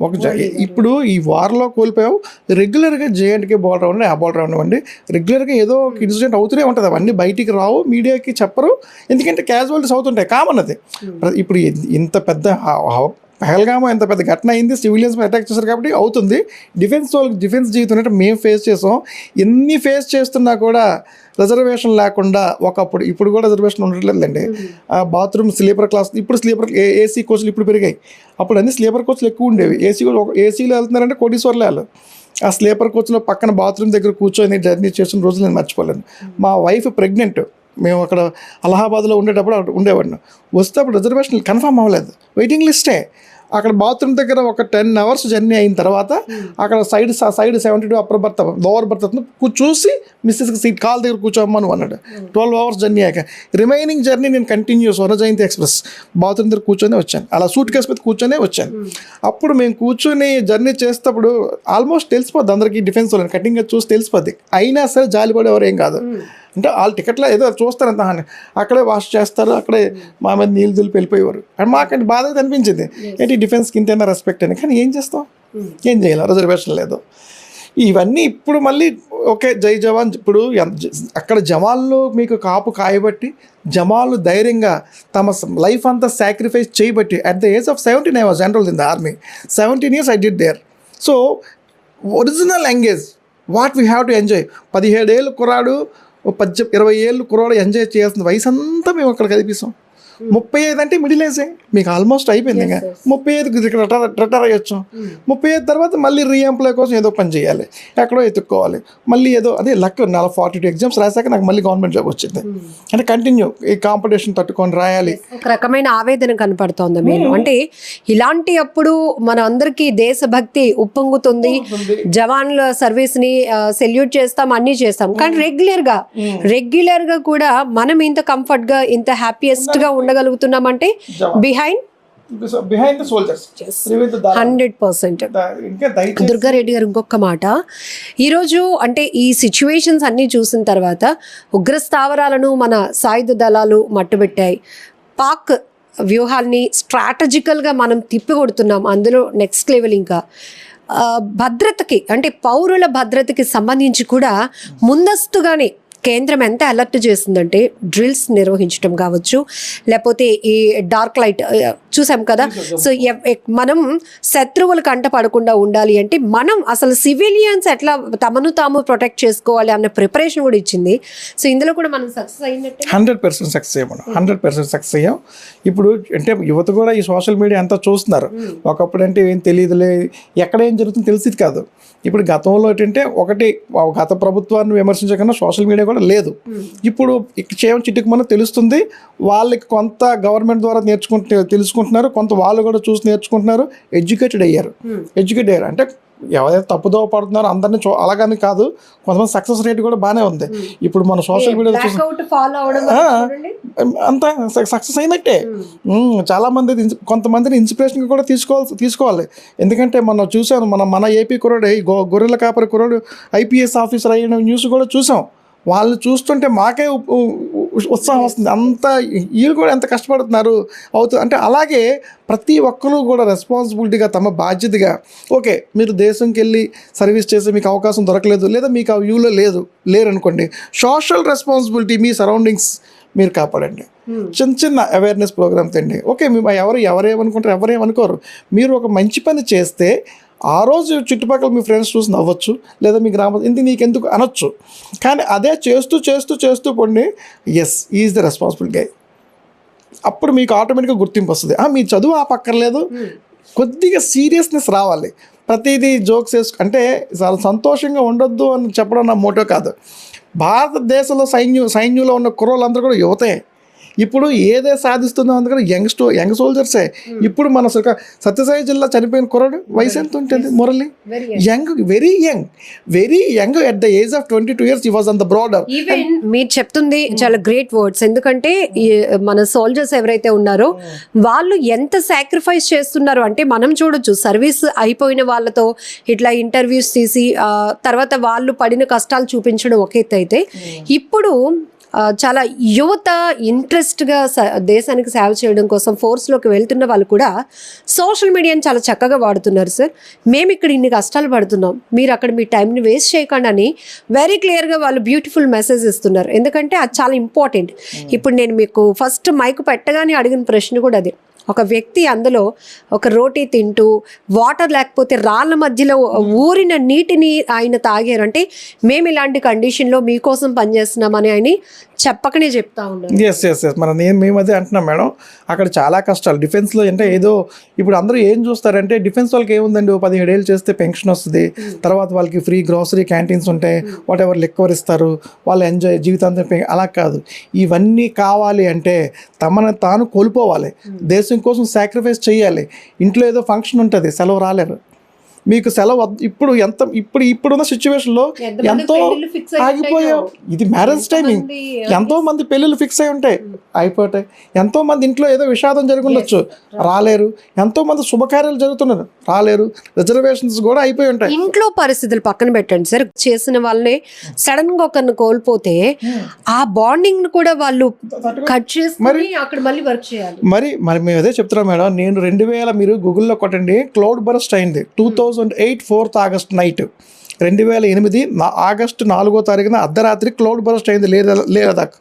ఇప్పుడు ఈ వార్లో కోల్పోయాం. రెగ్యులర్గా జేఎండ్కే బార్డర్ అవ్వండి, ఆ బార్డర్ అవ్వండి, రెగ్యులర్గా ఏదో ఒక ఇన్సిడెంట్ అవుతూనే ఉంటుంది. అవన్నీ బయటికి రావు, మీడియాకి చెప్పరు, ఎందుకంటే క్యాజువాలిటీస్ అవుతుంటాయి, కామన్ అది. ఇప్పుడు ఇంత పెద్ద పహల్గామో ఎంత పెద్ద ఘటన అయింది, సివిలియన్స్ అటాక్ చేశారు కాబట్టి అవుతుంది. డిఫెన్స్ జీవితం అంటే మేము ఫేస్ చేసాం. ఎన్ని ఫేస్ చేస్తున్నా కూడా రిజర్వేషన్ లేకుండా ఇప్పుడు కూడా రిజర్వేషన్ ఉండట్లేదండి. బాత్రూమ్ స్లీపర్ క్లాస్, ఇప్పుడు స్లీపర్ ఏసీ కోచ్లు ఇప్పుడు పెరిగాయి. అప్పుడు అన్ని స్లీపర్ కోచ్లు ఎక్కువ ఉండేవి. ఏసీలో వెళ్తున్నారంటే కోటీశ్వర్లు వాళ్ళు. ఆ స్లీపర్ కోచ్లో పక్కన బాత్రూమ్ దగ్గర కూర్చొని జర్నీ చేసిన రోజులు నేను మర్చిపోలేను. మా వైఫ్ ప్రెగ్నెంట్, మేము అక్కడ అలహాబాద్లో ఉండేవాడిని. వస్తే అప్పుడు రిజర్వేషన్ కన్ఫర్మ్ అవ్వలేదు, వెయిటింగ్ లిస్టే. అక్కడ బాత్రూమ్ దగ్గర ఒక 10 hours జర్నీ అయిన తర్వాత అక్కడ side 72 upper birth lower birth చూసి మిస్సెస్కి సీట్ కాల్ దగ్గర కూర్చోమ్మను అన్నాడు. 12 hours జర్నీ అయ్యాక రిమైనింగ్ జర్నీ నేను కంటిన్యూస్ వనజయంతి ఎక్స్ప్రెస్ బాత్రూమ్ దగ్గర కూర్చొని వచ్చాను. అలా సూట్ కేసు మీద కూర్చొనే వచ్చాను. అప్పుడు మేము కూర్చొని జర్నీ చేసేటప్పుడు ఆల్మోస్ట్ తెలిసిపోద్ది అందరికీ, డిఫెన్స్ వాళ్ళని కటింగ్గా చూసి తెలిసిపోద్ది. అయినా సరే జాలిపడేవారు ఏం కాదు. అంటే వాళ్ళ టికెట్లో ఏదో చూస్తారు అంత హాని, అక్కడే వాష్ చేస్తారు, అక్కడే మా మీద నీళ్ళు దులిపి వెళ్ళిపోయేవారు. అండ్ మాకంటే బాధ అయితే అనిపించింది, ఏంటి డిఫెన్స్కి ఇంతైనా రెస్పెక్ట్ అని. కానీ ఏం చేస్తాం, ఏం చేయాలి, రిజర్వేషన్ లేదు. ఇవన్నీ ఇప్పుడు మళ్ళీ ఓకే జై జవాన్. ఇప్పుడు అక్కడ జవాన్లు మీకు కాపు కాయబట్టి, జవాన్లు ధైర్యంగా తమ లైఫ్ అంతా సాక్రిఫైస్ చేయబట్టి, at the age of 17 I was enrolled in the army. 17 years I did there. So original engage what we have to enjoy. 17 ఏళ్ళు కుర్రాడు, 20 ఏళ్ళు కుర్రాడు ఎంజాయ్ చేయాల్సిన వయసు అంతా మేము అక్కడ కనిపిస్తాం. 35 అంటే మిడిల్ ఏజే, మీకు ఆల్మోస్ట్ అయిపోయింది. ఇంకా 35 రిటైర్ అయ్యొచ్చు. 35 తర్వాత మళ్ళీ రీఎంప్లాయ్ కోసం ఏదో పని చేయాలి, ఎక్కడో ఎత్తుక్కోవాలి, మళ్ళీ ఏదో అదే లక్. 42 ఎగ్జామ్స్ రాశాక నాకు మళ్ళీ గవర్నమెంట్ జాబ్ వచ్చింది. అంటే కంటిన్యూ ఈ కాంపిటీషన్ తట్టుకొని రాయాలి. ఒక రకమైన ఆవేదన కనపడుతోంది మీరు. అంటే ఇలాంటి అప్పుడు మన అందరికీ దేశభక్తి ఉప్పొంగుతుంది, జవాన్ల సర్వీస్ ని సెల్యూట్ చేస్తాం, అన్ని చేస్తాం. కానీ రెగ్యులర్ గా కూడా మనం ఇంత కంఫర్ట్ గా, ఇంత హ్యాపీయెస్ట్ గా ఉండగలుగుతున్నామంటే బిహైండ్ ద సోల్జర్స్ 100%. దుర్గారెడ్డి గారు ఇంకొక మాట, ఈరోజు అంటే ఈ సిచ్యువేషన్స్ అన్నీ చూసిన తర్వాత ఉగ్ర స్థావరాలను మన సాయుధ దళాలు మట్టుబెట్టాయి, పాక్ వ్యూహాల్ని స్ట్రాటజికల్గా మనం తిప్పికొడుతున్నాం. అందులో నెక్స్ట్ లెవెల్ ఇంకా భద్రతకి, అంటే పౌరుల భద్రతకి సంబంధించి కూడా ముందస్తుగానే కేంద్రం ఎంత అలర్ట్ చేస్తుందంటే డ్రిల్స్ నిర్వహించడం కావచ్చు, లేకపోతే ఈ డార్క్ లైట్ చూసాం కదా. సో మనం శత్రువులు కంట పడకుండా ఉండాలి అంటే మనం అసలు సివిలియన్స్ ఎట్లా తమను తాము ప్రొటెక్ట్ చేసుకోవాలి అన్న ప్రిపరేషన్ కూడా ఇచ్చింది. సో ఇందులో కూడా మనం సక్సెస్ అయినట్టే. 100% సక్సెస్ అయ్యాం, 100% సక్సెస్ అయ్యాం. ఇప్పుడు అంటే యువత కూడా ఈ సోషల్ మీడియా అంతా చూస్తున్నారు. ఒకప్పుడు అంటే ఏం తెలియదులే, ఎక్కడ ఏం జరుగుతుందో తెలిసేది కాదు. ఇప్పుడు గతంలో ఏంటంటే గత ప్రభుత్వాన్ని విమర్శించకుండా సోషల్ మీడియా కూడా లేదు. ఇప్పుడు చేయడం చిట్టుకు మనం తెలుస్తుంది, వాళ్ళకి కొంత గవర్నమెంట్ ద్వారా తెలుసుకుంటున్నారు. నేర్చుకుంటున్నారు, కొంత వాళ్ళు కూడా చూసి నేర్చుకుంటున్నారు, ఎడ్యుకేటెడ్ అయ్యారు అంటే ఎవరైతే తప్పుదో పడుతున్నారో అందరినీ అలాగని కాదు, కొంతమంది సక్సెస్ రేట్ కూడా బాగానే ఉంది. ఇప్పుడు మన సోషల్ మీడియాలో చూసి అంతా సక్సెస్ అయినట్టే. చాలా మంది కొంతమందిని ఇన్స్పిరేషన్ కూడా తీసుకోవాలి. ఎందుకంటే మనం చూసాను, మన ఏపీ కుర్రాడు గొర్రెల కాపరి కుర్రాడు ఐపీఎస్ ఆఫీసర్ అయిన న్యూస్ కూడా చూసాం. వాళ్ళు చూస్తుంటే మాకే ఉత్సాహం వస్తుంది. అంతా వీళ్ళు కూడా ఎంత కష్టపడుతున్నారు అవుతుంది అంటే. అలాగే ప్రతి ఒక్కరూ కూడా రెస్పాన్సిబిలిటీగా తమ బాధ్యతగా, ఓకే మీరు దేశంకి వెళ్ళి సర్వీస్ చేసి మీకు అవకాశం దొరకలేదు, లేదా మీకు ఆ వ్యూలో లేరనుకోండి, సోషల్ రెస్పాన్సిబిలిటీ మీ సరౌండింగ్స్ మీరు కాపాడండి. చిన్న అవేర్నెస్ ప్రోగ్రామ్స్ అండి. ఓకే ఎవరేమనుకుంటారు, ఎవరేమనుకోరు. మీరు ఒక మంచి పని చేస్తే ఆ రోజు చుట్టుపక్కల మీ ఫ్రెండ్స్ చూసి నవ్వచ్చు, లేదా మీ గ్రామం నీకెందుకు అనొచ్చు. కానీ అదే చేస్తూ పండి ఎస్ ఈజ్ ద రెస్పాన్సిబుల్ గై. అప్పుడు మీకు ఆటోమేటిక్గా గుర్తింపు వస్తుంది. మీ చదువు ఆపక్కర్లేదు, కొద్దిగా సీరియస్నెస్ రావాలి. ప్రతిదీ జోక్స్ అంటే చాలా సంతోషంగా ఉండొద్దు అని చెప్పడం నా మోటో కాదు. భారతదేశంలో సైన్యంలో ఉన్న కుర్రోళ్ళందరూ కూడా యువతే. ఇప్పుడు ఏదే సాధిస్తుందో అందుకని యంగ్ సోల్జర్సే. ఇప్పుడు మన సత్యసాయి జిల్లా చనిపోయిన కుర్రాడు వయసు ఎంత ఉంటుంది? Murali very young at the age of 22 years he was on the border. Even మీరు చెప్తుంది చాలా గ్రేట్ వర్డ్స్. ఎందుకంటే మన సోల్జర్స్ ఎవరైతే ఉన్నారో వాళ్ళు ఎంత సాక్రిఫైస్ చేస్తున్నారు అంటే మనం చూడొచ్చు. సర్వీస్ అయిపోయిన వాళ్ళతో ఇట్లా ఇంటర్వ్యూస్ తీసి తర్వాత వాళ్ళు పడిన కష్టాలు చూపించడం ఒక ఎత్తు అయితే, ఇప్పుడు చాలా యువత ఇంట్రెస్ట్గా దేశానికి సేవ చేయడం కోసం ఫోర్స్లోకి వెళ్తున్న వాళ్ళు కూడా సోషల్ మీడియాని చాలా చక్కగా వాడుతున్నారు. సార్ మేము ఇక్కడ ఇన్ని కష్టాలు పడుతున్నాం, మీరు అక్కడ మీ టైంని వేస్ట్ చేయకండి అని వెరీ క్లియర్గా వాళ్ళు బ్యూటిఫుల్ మెసేజ్ ఇస్తున్నారు. ఎందుకంటే అది చాలా ఇంపార్టెంట్. ఇప్పుడు నేను మీకు ఫస్ట్ మైక్ పెట్టగానే అడిగిన ప్రశ్న కూడా అదే. ఒక వ్యక్తి అందులో ఒక రోటీ తింటూ వాటర్ లేకపోతే రాళ్ళ మధ్యలో ఊరిన నీటిని ఆయన తాగారు. అంటే మేము ఇలాంటి కండిషన్లో మీకోసం పనిచేస్తున్నామని ఆయన చెప్పకనే చెప్తా ఉన్నారు. ఎస్ మేము అదే అంటున్నాం మేడం. అక్కడ చాలా కష్టాలు డిఫెన్స్లో. అంటే ఏదో ఇప్పుడు అందరూ ఏం చూస్తారంటే డిఫెన్స్ వాళ్ళకి ఏముందండి, 17 ఏళ్ళు చేస్తే పెన్షన్ వస్తుంది, తర్వాత వాళ్ళకి ఫ్రీ గ్రోసరీ క్యాంటీన్స్ ఉంటాయి, వాట్ ఎవర్ లిక్వర్ ఇస్తారు, వాళ్ళు ఎంజాయ్ జీవితాంతం. అలా కాదు. ఇవన్నీ కావాలి అంటే తమను తాను కోల్పోవాలి, దేశం కోసం సాక్రిఫైస్ చేయాలి. ఇంట్లో ఏదో ఫంక్షన్ ఉంటుంది, సెలవు రాలేరు, మీకు సెలవు ఇప్పుడున్న సిచ్యువేషన్లో ఎంతో ఆగిపోయావు. ఇది మ్యారేజ్ టైమింగ్, ఎంతో మంది పెళ్ళిళ్ళు ఫిక్స్ అయి ఉంటాయి, అయిపోతాయి. ఎంతో మంది ఇంట్లో ఏదో విషాదం జరుగుండొచ్చు, రాలేరు. ఎంతో మంది శుభకార్యాలు జరుగుతున్నారు, రాలేరు. రిజర్వేషన్స్ కూడా అయిపోయి ఉంటాయి. ఇంట్లో పరిస్థితులు పక్కన పెట్టండి సార్, చేసిన వాళ్ళని సడన్ గా ఒకరిని కోల్పోతే ఆ బాండింగ్ కూడా వాళ్ళు కట్ చేసుకొని అక్కడ మళ్ళీ వర్క్ చేయాలి. మరి మేము అదే చెప్తున్నాం మేడం. నేను 2000 మీరు గూగుల్లో కొట్టండి, క్లౌడ్ బరస్ట్ అయింది 2008 4th August నైట్. 2008 ఆగస్టు 4వ తారీఖున అర్ధరాత్రి క్లౌడ్ బరస్ట్ అయింది లేదాకా.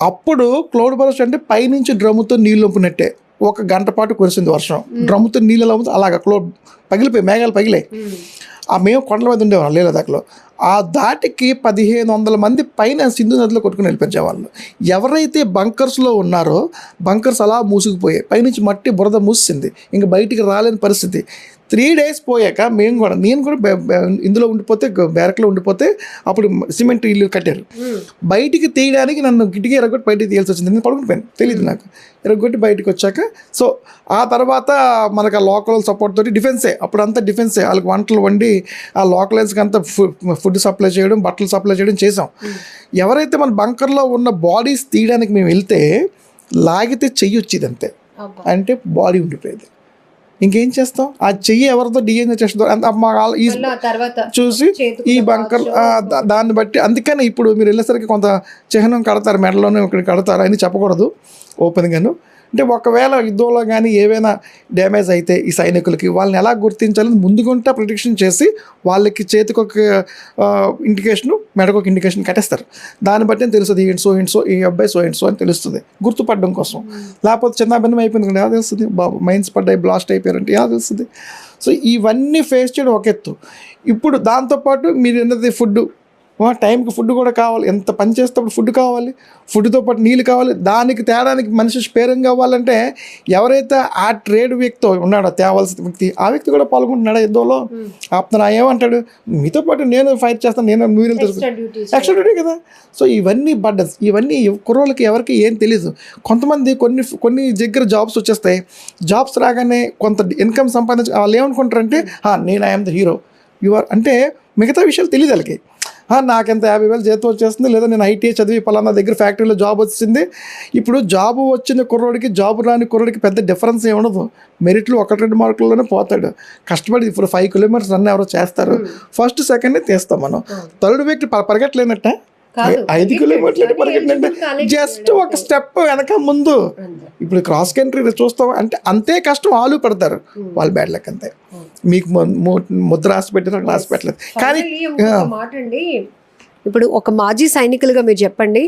అప్పుడు క్లౌడ్ బరస్ట్ అంటే పైనుంచి డ్రమ్ముతో నీళ్ళు వంపినట్టే 1 గంట పాటు కురిసింది వర్షం. డ్రమ్ముతో నీళ్ళు ఎలా అలాగా క్లౌడ్ పగిలిపోయి, మేఘాలు పగిలాయి. మేము కొండల మీద ఉండేవాళ్ళం లేదాకలో. ఆ దాటికి 1500 మంది పైన సింధు నదిలో కొట్టుకుని వెళ్ళిపోయే వాళ్ళు. ఎవరైతే బంకర్స్లో ఉన్నారో బంకర్స్ అలా మూసుకుపోయాయి, పైనుంచి మట్టి బురద మూసింది, ఇంకా బయటికి రాలేని పరిస్థితి. 3 days పోయాక నేను కూడా ఇందులో ఉండిపోతే, బ్యారక్లో ఉండిపోతే, అప్పుడు సిమెంట్ ఇల్లు కట్టారు. బయటికి తీయడానికి నన్ను కిటికీ ఎరగొట్టి బయటికి తీయాల్సి వచ్చింది. నేను పడుకునిపోయాను, తెలియదు నాకు. ఎరగొట్టి బయటకు వచ్చాక సో ఆ తర్వాత మనకు ఆ లోకల్ సపోర్ట్ తోటి డిఫెన్సే, అప్పుడంతా డిఫెన్సే. వాళ్ళకి వంటలు వండి ఆ లోకలైజ్కి అంతా ఫుడ్ సప్లై చేయడం, బట్టలు సప్లై చేయడం చేసాం. ఎవరైతే మన బంకర్లో ఉన్న బాడీస్ తీయడానికి మేము వెళ్తే లాగితే చెయ్యి వచ్చేది అంతే, అంటే బాడీ ఉండిపోయేది. ఇంకేం చేస్తాం? ఆ చెయ్యి ఎవరితో డిఎన్ఏ చేస్తుందో చూసి ఈ బంకర్ దాన్ని బట్టి. అందుకని ఇప్పుడు మీరు వెళ్ళేసరికి కొంత చిహ్నం కడతారు, మెడలోనే ఇక్కడ కడతారు అని చెప్పకూడదు ఓపెన్గాను. అంటే ఒకవేళ యుద్ధంలో కానీ ఏవైనా డ్యామేజ్ అయితే ఈ సైనికులకి వాళ్ళని ఎలా గుర్తించాలని ముందుగుంటా ప్రిడిక్షన్ చేసి వాళ్ళకి చేతికి ఒక ఇండికేషను, మెడకు ఒక ఇండికేషన్ కట్టేస్తారు. దాన్ని బట్టి తెలుస్తుంది సో ఈ అబ్బాయి సో అని తెలుస్తుంది, గుర్తుపడడం కోసం. లేకపోతే చిన్న భిన్నం అయిపోయింది కదా, తెలుస్తుంది. మైన్స్ పడ్డాయి, బ్లాస్ట్ అయిపోయారంటే ఎలా తెలుస్తుంది? సో ఇవన్నీ ఫేస్ చేయడం ఒక ఎత్తు. ఇప్పుడు దాంతోపాటు మీరు ఎన్నది ఫుడ్ టైంకి ఫుడ్ కూడా కావాలి, ఎంత పని చేసేటప్పుడు ఫుడ్ కావాలి, ఫుడ్తో పాటు నీళ్ళు కావాలి. దానికి తేడానికి మనిషి స్పేరం కావాలంటే ఎవరైతే ఆ ట్రేడ్ వ్యక్తి ఉన్నాడో తేవాల్సిన వ్యక్తి, ఆ వ్యక్తి కూడా పాల్గొంటున్నాడు యుద్ధంలో. ఆప్తన ఏమంటాడు, మీతో పాటు నేను ఫైట్ చేస్తాను, నేను మీరు ఎక్స్ట్రా డ్యూటీ కదా. సో ఇవన్నీ బర్డన్స్, ఇవన్నీ కుర్రోళ్ళకి ఎవరికి ఏం తెలియదు. కొంతమంది కొన్ని దగ్గర జాబ్స్ వచ్చేస్తాయి, జాబ్స్ రాగానే కొంత ఇన్కమ్ సంపాదించి వాళ్ళు ఏమనుకుంటారంటే నేను ఐఎమ్ ద హీరో, యువర్ అంటే మిగతా విషయాలు తెలియదు వాళ్ళకి. నాకెంత 50,000 జీతం వచ్చేస్తుంది, లేదా నేను ఐటీఐ చదివి పలానా దగ్గర ఫ్యాక్టరీలో జాబ్ వచ్చింది. ఇప్పుడు జాబు వచ్చిన కుర్రోడికి జాబు రాని కుర్రోడికి పెద్ద డిఫరెన్స్ ఏమి ఉండదు. మెరిట్లు 1-2 మార్కుల్లోనే పోతాడు. కష్టపడి ఇప్పుడు 5 కిలోమీటర్స్ రన్ ఎవరో చేస్తారు, ఫస్ట్ సెకండ్ని తీస్తాం మనం. థర్డ్ వ్యక్తి పరిగెట్టలేనట్ట 5 కిలోమీటర్లు పరిగెట్టినంటే జస్ట్ ఒక స్టెప్ వెనక ముందు. ఇప్పుడు క్రాస్ కంట్రీ చూస్తాం అంటే అంతే కష్టం వాళ్ళు పడతారు, వాళ్ళు బ్యాడ్ లక్ అంతే. మీకు ముద్ర రాసి పెట్టిన రాసి పెట్టలేదు. కానీ మాట అండి, ఇప్పుడు ఒక మాజీ సైనికులుగా మీరు చెప్పండి,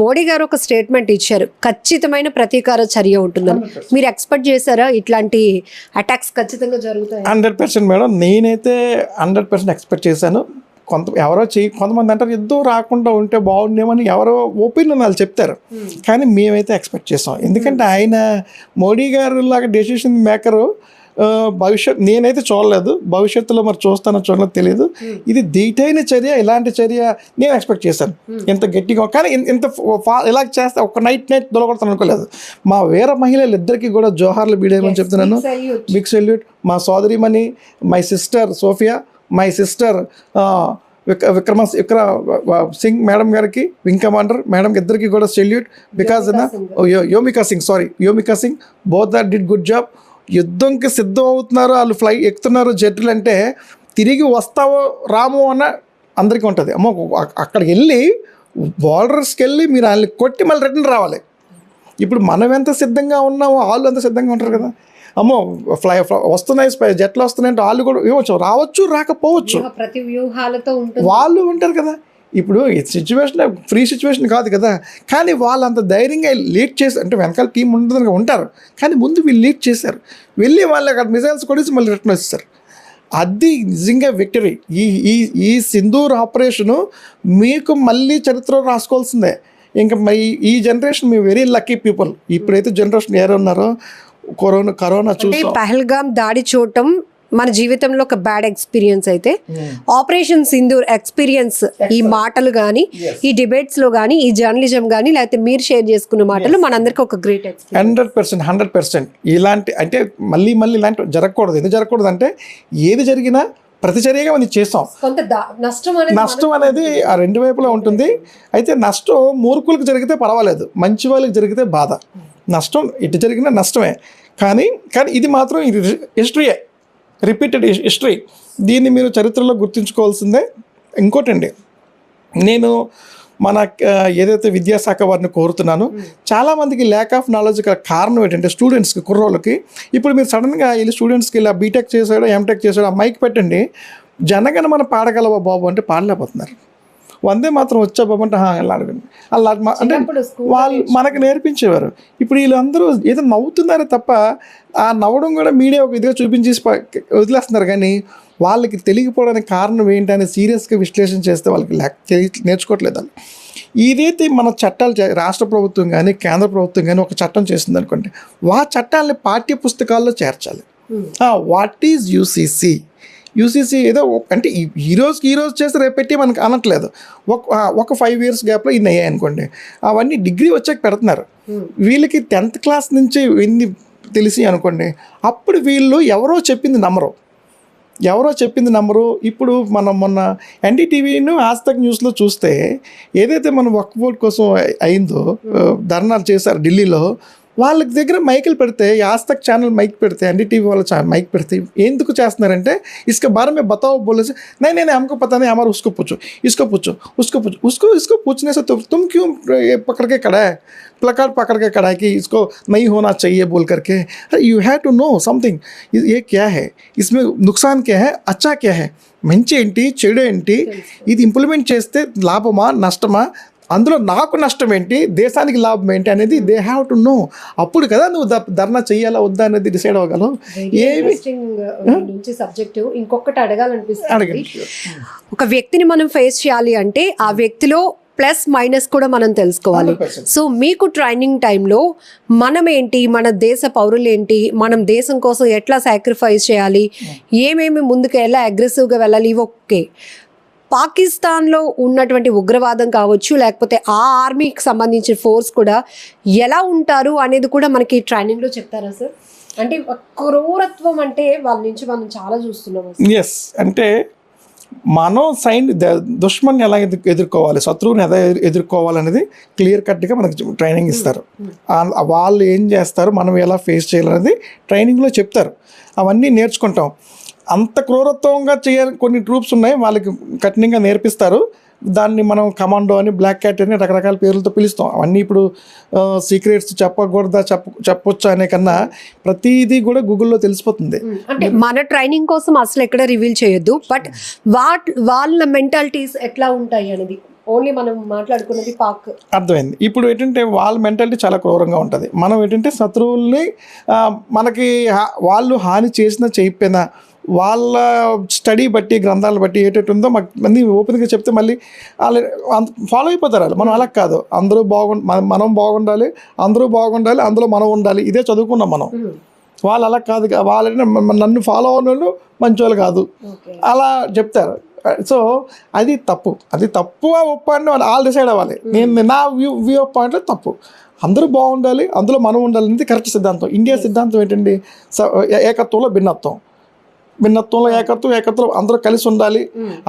మోడీ గారు ఒక స్టేట్మెంట్ ఇచ్చారు, ఖచ్చితమైన ప్రతీకార చర్య ఉంటుందని. మీరు ఎక్స్పెక్ట్ చేశారా ఇట్లాంటి అటాక్స్ ఖచ్చితంగా జరుగుతాయి? 100% మేడం, నేనైతే 100% ఎక్స్పెక్ట్ చేశాను. కొంతమంది అంటారు యుద్ధం రాకుండా ఉంటే బాగుండేమని, ఎవరో ఒపీనియన్ వాళ్ళు చెప్తారు. కానీ మేమైతే ఎక్స్పెక్ట్ చేసాం. ఎందుకంటే ఆయన మోడీ గారు లాగా డెసిషన్ మేకరు. నేనైతే చూడలేదు, భవిష్యత్తులో మరి చూస్తానో చూడలేదు తెలియదు. ఇది దీటైన చర్య, ఇలాంటి చర్య నేను ఎక్స్పెక్ట్ చేశాను. ఇంత గట్టిగా, కానీ ఇంత ఇలా చేస్తే ఒక నైట్ దొలగొడతాను అనుకోలేదు. మా వీర మహిళలు ఇద్దరికి కూడా జోహార్లు బీడేయమని చెప్తున్నాను. Big salute. మా సోదరిమణి, my sister Sofiya, my sister Vikram Singh madam గారికి, వింగ్ కమాండర్ మేడంకి ఇద్దరికి కూడా salute. Because Vyomika Singh both are did good job. యుద్ధంకి సిద్ధం అవుతున్నారు, వాళ్ళు ఎక్కుతున్నారు జెట్లు అంటే తిరిగి వస్తావో రామో అన్న అందరికీ ఉంటుంది. అమ్మో అక్కడికి వెళ్ళి బార్డర్స్కి వెళ్ళి మీరు వాళ్ళని కొట్టి మళ్ళీ రిటర్న్ రావాలి. ఇప్పుడు మనం ఎంత సిద్ధంగా ఉన్నామో వాళ్ళు అంత సిద్ధంగా ఉంటారు కదా. అమ్మో వస్తున్నాయి జట్లు వస్తున్నాయంటే వాళ్ళు కూడా ఇవ్వచ్చు, రావచ్చు రాకపోవచ్చు, ప్రతి వ్యూహాలతో వాళ్ళు ఉంటారు కదా. ఇప్పుడు ఈ సిచ్యువేషన్ ఫ్రీ సిచ్యువేషన్ కాదు కదా. కానీ వాళ్ళు అంత ధైర్యంగా లీడ్ చేసి, అంటే వెనకాల టీం ఉంటుందని ఉంటారు, కానీ ముందు వీళ్ళు లీడ్ చేశారు. వెళ్ళి వాళ్ళు అక్కడ మిజైల్స్ కొట్టేసి మళ్ళీ రిటర్న్ వచ్చేస్తారు. అది నిజంగా విక్టరీ. ఈ సింధూర్ ఆపరేషను మీకు మళ్ళీ చరిత్ర రాసుకోవాల్సిందే. ఇంకా ఈ జనరేషన్ మీ వెరీ లక్కీ పీపుల్. ఇప్పుడైతే జనరేషన్ ఎవరు ఉన్నారో కరోనా చూసి పహల్గామ్ దాడి చూడటం మన జీవితంలో ఒక బ్యాడ్ ఎక్స్పీరియన్స్ అయితే, ఆపరేషన్ సింధూర్ ఎక్స్పీరియన్స్, ఈ మాటలు కానీ, ఈ డిబేట్స్ లో కానీ, ఈ జర్నలిజం కానీ, లేకపోతే మీరు షేర్ చేసుకున్న మాటలు మనందరికి ఒక గ్రేట్ ఎక్స్పీరియన్స్. 100% ఇలాంటి అంటే మళ్ళీ ఇలాంటి జరగకూడదు. ఎందుకు జరగకూడదు అంటే ఏది జరిగినా ప్రతిచర్యగా మనం చేస్తాం. కొంత నష్టం అనేది ఆ రెండు వైపులా ఉంటుంది. అయితే నష్టం మూర్ఖులకు జరిగితే పర్వాలేదు, మంచి వాళ్ళకి జరిగితే బాధ. నష్టం ఎటు జరిగినా నష్టమే. కానీ ఇది మాత్రం ఇది హిస్టరీయే, రిపీటెడ్ హిస్టరీ. దీన్ని మీరు చరిత్రలో గుర్తుంచుకోవాల్సిందే. ఇంకోటండి, నేను మన ఏదైతే విద్యాశాఖ వారిని కోరుతున్నాను, చాలామందికి ల్యాక్ ఆఫ్ నాలెడ్జ్ కారణం ఏంటంటే స్టూడెంట్స్కి, కుర్రోళ్ళకి. ఇప్పుడు మీరు సడన్గా వెళ్ళి స్టూడెంట్స్కి ఇలా బీటెక్ చేసాడో ఎంటెక్ చేసాడో ఆ మైక్ పెట్టండి, జనగణమన పాడగలవా బాబు అంటే పాడలేకపోతున్నారు. వందే మాత్రం వచ్చా బాబు అంటే అలా అంటే వాళ్ళు మనకు నేర్పించేవారు. ఇప్పుడు వీళ్ళందరూ ఏదో నవ్వుతున్నారే తప్ప ఆ నవ్వడం కూడా మీడియా ఒక ఇదిగా చూపించేసి వదిలేస్తున్నారు. కానీ వాళ్ళకి తెలియకపోవడానికి కారణం ఏంటని సీరియస్గా విశ్లేషణ చేస్తే వాళ్ళకి నేర్చుకోవట్లేదు. వాళ్ళు ఇదైతే మన చట్టాలు రాష్ట్ర ప్రభుత్వం కానీ కేంద్ర ప్రభుత్వం కానీ ఒక చట్టం చేస్తుంది అనుకోండి, ఆ చట్టాలని పాఠ్య పుస్తకాల్లో చేర్చాలి. వాట్ ఈజ్ యూసీసీ ఏదో అంటే ఈ రోజు చేస్తే రేపు పెట్టి మనకు అనట్లేదు. ఒక 5 years గ్యాప్లో ఇన్ని అయ్యాయి అనుకోండి, అవన్నీ డిగ్రీ వచ్చాక పెడుతున్నారు. వీళ్ళకి 10th class నుంచి ఎన్ని తెలిసి అనుకోండి, అప్పుడు వీళ్ళు ఎవరో చెప్పింది నమ్మరు. ఇప్పుడు మనం మొన్న ఎన్డీటీవీను ఆజ్తక్ న్యూస్లో చూస్తే ఏదైతే మనం వక్ఫ్ బోర్డ్ కోసం అయిందో ధర్నాలు చేశారు ఢిల్లీలో, వాళ్ళకి దగ్గర మైకులు పెడితే, ఆజ్తక్ ఛానల్ మైక్ పెడితే, ఎన్డీటీవీ వాళ్ళ మైక్ పెడితే ఎందుకు చేస్తున్నారంటే इसके बारे में बताओ बोले से नहीं हमको पता नहीं, हमारा उसको पूछने से तुम क्यों पकड़ के खड़ा है, प्लकार्ड पकड़ के खड़ा है कि इसको नहीं होना चाहिए बोल करके. You have to know something, ये क्या है, इसमें नुकसान क्या है, अच्छा क्या है, మంచి ఏంటి చెడు ఏంటి, ఇది ఇంప్లిమెంట్ చేస్తే లాభమా నష్టమా, అందులో నాకు నష్టం ఏంటి, దేశానికి లాభం ఏంటి అనేది దే హ్యావ్ టు నో. అప్పుడు కదా నువ్వు ధర్నా చెయ్యాలా వద్దా అనేది డిసైడ్ అవ్వగలవు. ఏమి సబ్జెక్ట్ ఇంకొకటి అడగాలనిపిస్తుంది. అడగండి. ఒక వ్యక్తిని మనం ఫేస్ చేయాలి అంటే ఆ వ్యక్తిలో ప్లస్ మైనస్ కూడా మనం తెలుసుకోవాలి. 100%. సో మీకు ట్రైనింగ్ టైంలో మనం ఏంటి, మన దేశ పౌరులు ఏంటి, మనం దేశం కోసం ఎట్లా సాక్రిఫైస్ చేయాలి, ఏమేమి ముందుకు ఎలా అగ్రెసివ్గా వెళ్ళాలి, ఓకే పాకిస్తాన్లో ఉన్నటువంటి ఉగ్రవాదం కావచ్చు లేకపోతే ఆ ఆర్మీకి సంబంధించిన ఫోర్స్ కూడా ఎలా ఉంటారు అనేది కూడా మనకి ట్రైనింగ్లో చెప్తారా సార్? అంటే క్రూరత్వం అంటే వాళ్ళ నుంచి మనం చాలా చూస్తున్నాం. ఎస్, అంటే మనం దుష్మన్ ఎలా ఎదుర్కోవాలి, శత్రువుని ఎలా ఎదుర్కోవాలనేది క్లియర్ కట్గా మనకి ట్రైనింగ్ ఇస్తారు. వాళ్ళు ఏం చేస్తారు, మనం ఎలా ఫేస్ చేయాలనేది ట్రైనింగ్లో చెప్తారు. అవన్నీ నేర్చుకుంటాం. అంత క్రూరత్వంగా చేయాలి కొన్ని ట్రూప్స్ ఉన్నాయి, వాళ్ళకి కఠినంగా నేర్పిస్తారు. దాన్ని మనం కమాండో అని, బ్లాక్ క్యాట్ అని రకరకాల పేర్లతో పిలుస్తాం. అవన్నీ ఇప్పుడు సీక్రెట్స్ చెప్పకూడదా చెప్పొచ్చా అనే కన్నా ప్రతిదీ కూడా గూగుల్లో తెలిసిపోతుంది. అంటే మన ట్రైనింగ్ కోసం అసలు ఎక్కడ రివీల్ చేయొద్దు, బట్ వాళ్ళ మెంటాలిటీస్ ఎట్లా ఉంటాయి అనేది ఓన్లీ మనం మాట్లాడుకున్నది పాక్. అర్థమైంది. ఇప్పుడు ఏంటంటే వాళ్ళ మెంటాలిటీ చాలా క్రూరంగా ఉంటుంది. మనం ఏంటంటే శత్రువుల్ని మనకి వాళ్ళు హాని చేసినా చేయకపోయినా వాళ్ళ స్టడీ బట్టి, గ్రంథాలు బట్టి ఏటట్టు ఉందో మాకు మంది ఓపెన్గా చెప్తే మళ్ళీ వాళ్ళు ఫాలో అయిపోతారు. వాళ్ళు మనం అలా కాదు, అందరూ మనం బాగుండాలి, అందరూ బాగుండాలి, అందులో మనం ఉండాలి, ఇదే చదువుకున్నాం మనం. వాళ్ళు అలా కాదు, వాళ్ళని నన్ను ఫాలో అవ్వని వాళ్ళు మంచి వాళ్ళు కాదు అలా చెప్తారు. సో అది తప్పు ఒప్ప అని వాళ్ళు డిసైడ్ అవ్వాలి. నా వ్యూ ఆఫ్ పాయింట్లో తప్పు. అందరూ బాగుండాలి, అందులో మనం ఉండాలి అనేది కరెక్ట్ సిద్ధాంతం. ఇండియా సిద్ధాంతం ఏంటండి, ఏకత్వంలో భిన్నత్వంలో ఏకత్వం అందరూ కలిసి ఉండాలి.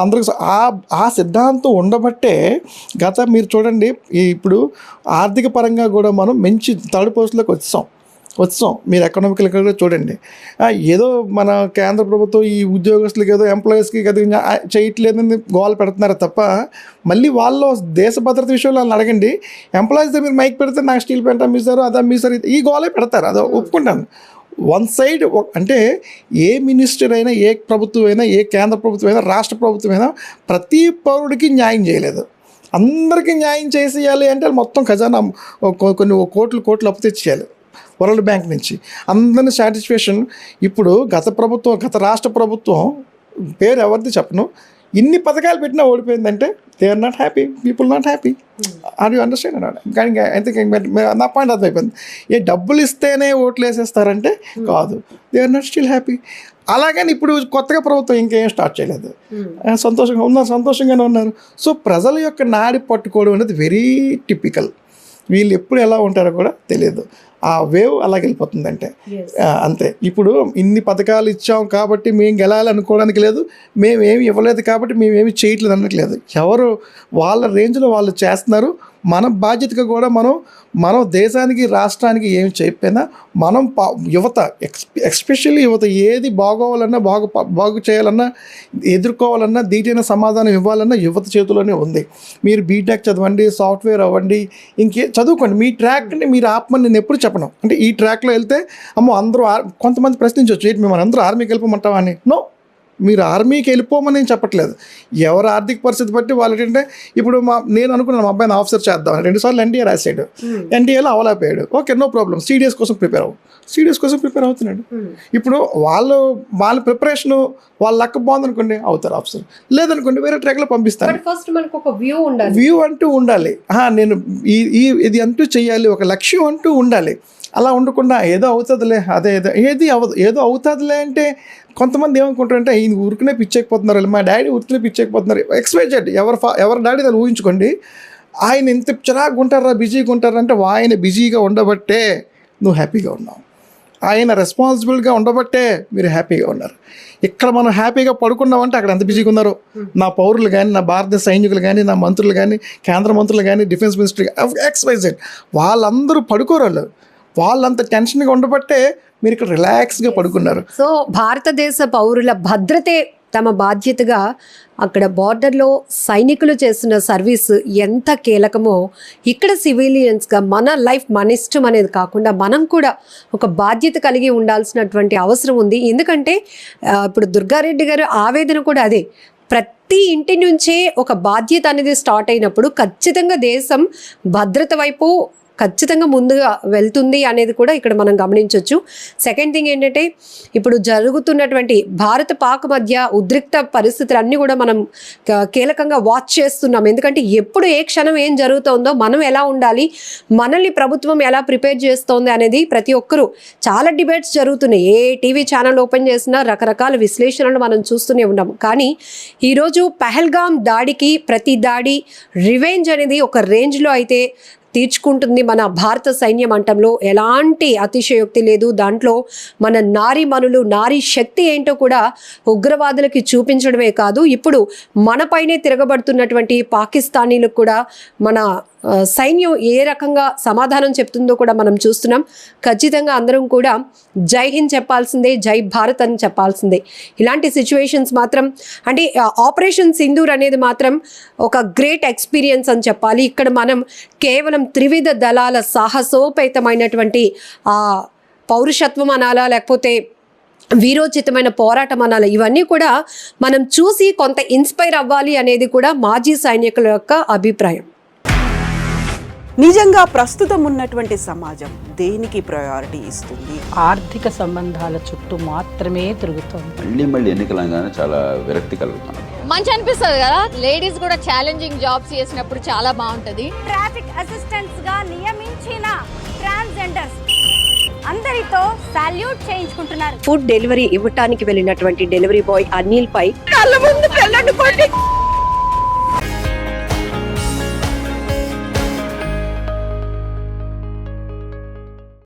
అందరికి ఆ సిద్ధాంతం ఉండబట్టే మీరు చూడండి, ఇప్పుడు ఆర్థిక పరంగా కూడా మనం మంచి థర్డ్ పోస్ట్లోకి వచ్చాం. మీరు ఎకనామికల్ కూడా చూడండి. ఏదో మన కేంద్ర ప్రభుత్వం ఈ ఉద్యోగస్తులకి ఏదో ఎంప్లాయీస్కి చేయట్లేదని గోల్ పెడుతున్నారు తప్ప, మళ్ళీ వాళ్ళు దేశ భద్రత విషయంలో వాళ్ళని అడగండి. ఎంప్లాయీస్ దగ్గర మీరు మైక్ పెడితే నాకు స్టీల్ ప్లాంట్ అమ్మేశారు, అది అమ్మేశారు, ఈ గోలే పెడతారు. అదో ఒప్పుకుంటాను. వన్ సైడ్ అంటే ఏ మినిస్టర్ అయినా, ఏ ప్రభుత్వం అయినా, ఏ కేంద్ర ప్రభుత్వం అయినా, రాష్ట్ర ప్రభుత్వం అయినా ప్రతి పౌరుడికి న్యాయం చేయలేదు. అందరికీ న్యాయం చేసేయాలి అంటే మొత్తం ఖజానా కొన్ని కోట్లు అప్పు తెచ్చేయాలి వరల్డ్ బ్యాంక్ నుంచి. అందరిని సాటిస్ఫాక్షన్. ఇప్పుడు గత రాష్ట్ర ప్రభుత్వం పేరు ఎవరిది చెప్పను, ఇన్ని పథకాలు పెట్టినా ఓడిపోయిందంటే they are not happy, people not happy. Are you understand అన్నాడు. కానీ అయితే నా పాయింట్ అర్థమైపోయింది. డబ్బులు ఇస్తేనే ఓట్లు వేసేస్తారంటే కాదు, they are not still happy. అలాగని ఇప్పుడు కొత్తగా ప్రభుత్వం ఇంకేం స్టార్ట్ చేయలేదు, సంతోషంగానే ఉన్నారు. సో ప్రజల యొక్క నాడి పట్టుకోవడం అనేది వెరీ టిపికల్. వీళ్ళు ఎప్పుడు ఎలా ఉంటారో కూడా తెలియదు. ఆ వేవ్ అలాగ వెళ్ళిపోతుందంటే అంతే. ఇప్పుడు ఇన్ని పథకాలు ఇచ్చాం కాబట్టి మేము గెలాలనుకోవడానికి లేదు, మేమేమి ఇవ్వలేదు కాబట్టి మేమేమి చేయట్లేదు అనట్లేదు. ఎవరు వాళ్ళ రేంజ్లో వాళ్ళు చేస్తున్నారు. మన బాధ్యతగా కూడా మనం దేశానికి, రాష్ట్రానికి ఏమి చెప్పినా మనం యువత, ఎస్పెషల్లీ యువత ఏది బాగోవాలన్నా, బాగు చేయాలన్నా, ఎదుర్కోవాలన్నా, దీటైన సమాధానం ఇవ్వాలన్నా యువత చేతిలోనే ఉంది. మీరు బీటెక్ చదవండి, సాఫ్ట్వేర్ అవ్వండి, చదువుకోండి. మీ ట్రాక్ని మీరు ఆపమని నేను ఎప్పుడు చెప్పను. అంటే ఈ ట్రాక్లో వెళ్తే అందరూ కొంతమంది ప్రశ్నించవచ్చు, ఏంటి మేము అందరూ ఆర్మీకి వెళ్ళిపోమంటావా అని. నో, మీరు ఆర్మీకి వెళ్ళిపోమని నేను చెప్పట్లేదు. ఎవరు ఆర్థిక పరిస్థితి బట్టి వాళ్ళు ఏంటంటే, ఇప్పుడు నేను అనుకున్నాను మా అబ్బాయిని ఆఫీసర్ చేద్దామని. 2 సార్లు ఎన్డీఏ రాశాడు, ఎన్డీఏలో అవలేకపోయాడు. ఓకే, నో ప్రాబ్లం, సిడిఎస్ కోసం ప్రిపేర్ అవుతున్నాడు. ఇప్పుడు వాళ్ళ ప్రిపరేషన్ వాళ్ళ లక్ బాగుందనుకోండి అవుతారు ఆఫీసర్, లేదనుకోండి వేరే ట్రాక్లో పంపిస్తాను. ఫస్ట్ మనకు ఒక వ్యూ అంటూ ఉండాలి. నేను ఇది అంటూ చెయ్యాలి, ఒక లక్ష్యం అంటూ ఉండాలి. అలా ఉండకుండా ఏదో అవుతుందిలే, ఏదో అవుతుందిలే అంటే కొంతమంది ఏమనుకుంటారంటే ఈయన ఊరికనే పిచ్చెక్కిపోతున్నారు, మా డాడీ ఊరికనే పిచ్చెక్కిపోతున్నారు. ఎక్స్పెక్టెడ్ ఎవరి డాడీ దాన్ని ఊహించుకోండి. ఆయన ఎంత చిరాకు ఉంటారా, బిజీగా ఉంటారా అంటే ఆయన బిజీగా ఉండబట్టే నువ్వు హ్యాపీగా ఉన్నావు, ఆయన రెస్పాన్సిబుల్గా ఉండబట్టే మీరు హ్యాపీగా ఉన్నారు. ఇక్కడ మనం హ్యాపీగా పడుకున్నామంటే అక్కడ ఎంత బిజీగా ఉన్నారు. నా పౌరులు కానీ, నా భారతీయ సైనికులు కానీ, నా మంత్రులు కానీ, కేంద్ర మంత్రులు కానీ, డిఫెన్స్ మినిస్టర్ XYZ వాళ్ళందరూ పడుకోరు. వాళ్ళంత టెన్షన్గా ఉండబట్టే మీరు ఇక్కడ రిలాక్స్గా పడుకున్నారు. సో భారతదేశ పౌరుల భద్రతే తమ బాధ్యతగా అక్కడ బార్డర్లో సైనికులు చేస్తున్న సర్వీస్ ఎంత కీలకమో ఇక్కడ సివిలియన్స్గా మన లైఫ్ మన ఇష్టం అనేది కాకుండా మనం కూడా ఒక బాధ్యత కలిగి ఉండాల్సినటువంటి అవసరం ఉంది. ఎందుకంటే ఇప్పుడు దుర్గారెడ్డి గారు ఆవేదన కూడా అదే, ప్రతి ఇంటి నుంచే ఒక బాధ్యత అనేది స్టార్ట్ అయినప్పుడు ఖచ్చితంగా దేశం భద్రత వైపు ఖచ్చితంగా ముందుగా వెళ్తుంది అనేది కూడా ఇక్కడ మనం గమనించవచ్చు. సెకండ్ థింగ్ ఏంటంటే ఇప్పుడు జరుగుతున్నటువంటి భారత పాక్ మధ్య ఉద్రిక్త పరిస్థితులన్నీ కూడా మనం కీలకంగా వాచ్ చేస్తున్నాం. ఎందుకంటే ఎప్పుడు ఏ క్షణం ఏం జరుగుతుందో, మనం ఎలా ఉండాలి, మనల్ని ప్రభుత్వం ఎలా ప్రిపేర్ చేస్తోంది అనేది ప్రతి ఒక్కరూ చాలా డిబేట్స్ జరుగుతున్నాయి. ఏ టీవీ ఛానల్ ఓపెన్ చేసినా రకరకాల విశ్లేషణలు మనం చూస్తూనే ఉన్నాం. కానీ ఈరోజు పహల్గామ్ దాడికి ప్రతి దాడి రివెంజ్ అనేది ఒక రేంజ్లో అయితే తీర్చుకుంటుంది మన భారత సైన్యం అంటంలో ఎలాంటి అతిశయోక్తి లేదు. దాంట్లో మన నారీమణులు, నారీ శక్తి ఏంటో కూడా ఉగ్రవాదులకి చూపించడమే కాదు, ఇప్పుడు మనపైనే తిరగబడుతున్నటువంటి పాకిస్తానీలకు కూడా మన సైన్యం ఏ రకంగా సమాధానం చెప్తుందో కూడా మనం చూస్తున్నాం. ఖచ్చితంగా అందరం కూడా జై హింద్ చెప్పాల్సిందే, జై భారత్ అని చెప్పాల్సిందే. ఇలాంటి సిచ్యువేషన్స్ మాత్రం అంటే ఆపరేషన్ సింధూర్ అనేది మాత్రం ఒక గ్రేట్ ఎక్స్పీరియన్స్ అని చెప్పాలి. ఇక్కడ మనం కేవలం త్రివిధ దళాల సాహసోపేతమైనటువంటి పౌరుషత్వం అనాలా, లేకపోతే వీరోచితమైన పోరాటం అనాలి, ఇవన్నీ కూడా మనం చూసి కొంత ఇన్స్పైర్ అవ్వాలి అనేది కూడా మాజీ సైనికుల యొక్క అభిప్రాయం. నిజంగా ప్రస్తుతం ఉన్నటువంటి సమాజం దేనికి ప్రయారిటీ ఇస్తుంది? ఆర్థిక సంబంధాల చుట్టూ మాత్రమే తిరుగుతుంది. మళ్ళీ ఎన్నికలంగానే చాలా విరక్తి కలుగుతాం. మంచి అనిపిస్తుంది కదా, లేడీస్ కూడా ఛాలెంజింగ్ జాబ్స్ చేసినప్పుడు చాలా బాగుంటది. ట్రాఫిక్ అసిస్టెంట్స్ గా నియమించిన ట్రాన్స్జెండర్స్ అందరితో సాల్యూట్ చేయించుకుంటున్నారు. ఫుడ్ డెలివరీ ఇవ్వటానికి వెళ్ళినటువంటి డెలివరీ బాయ్ అనిల్ పై కళ్ళ ముందు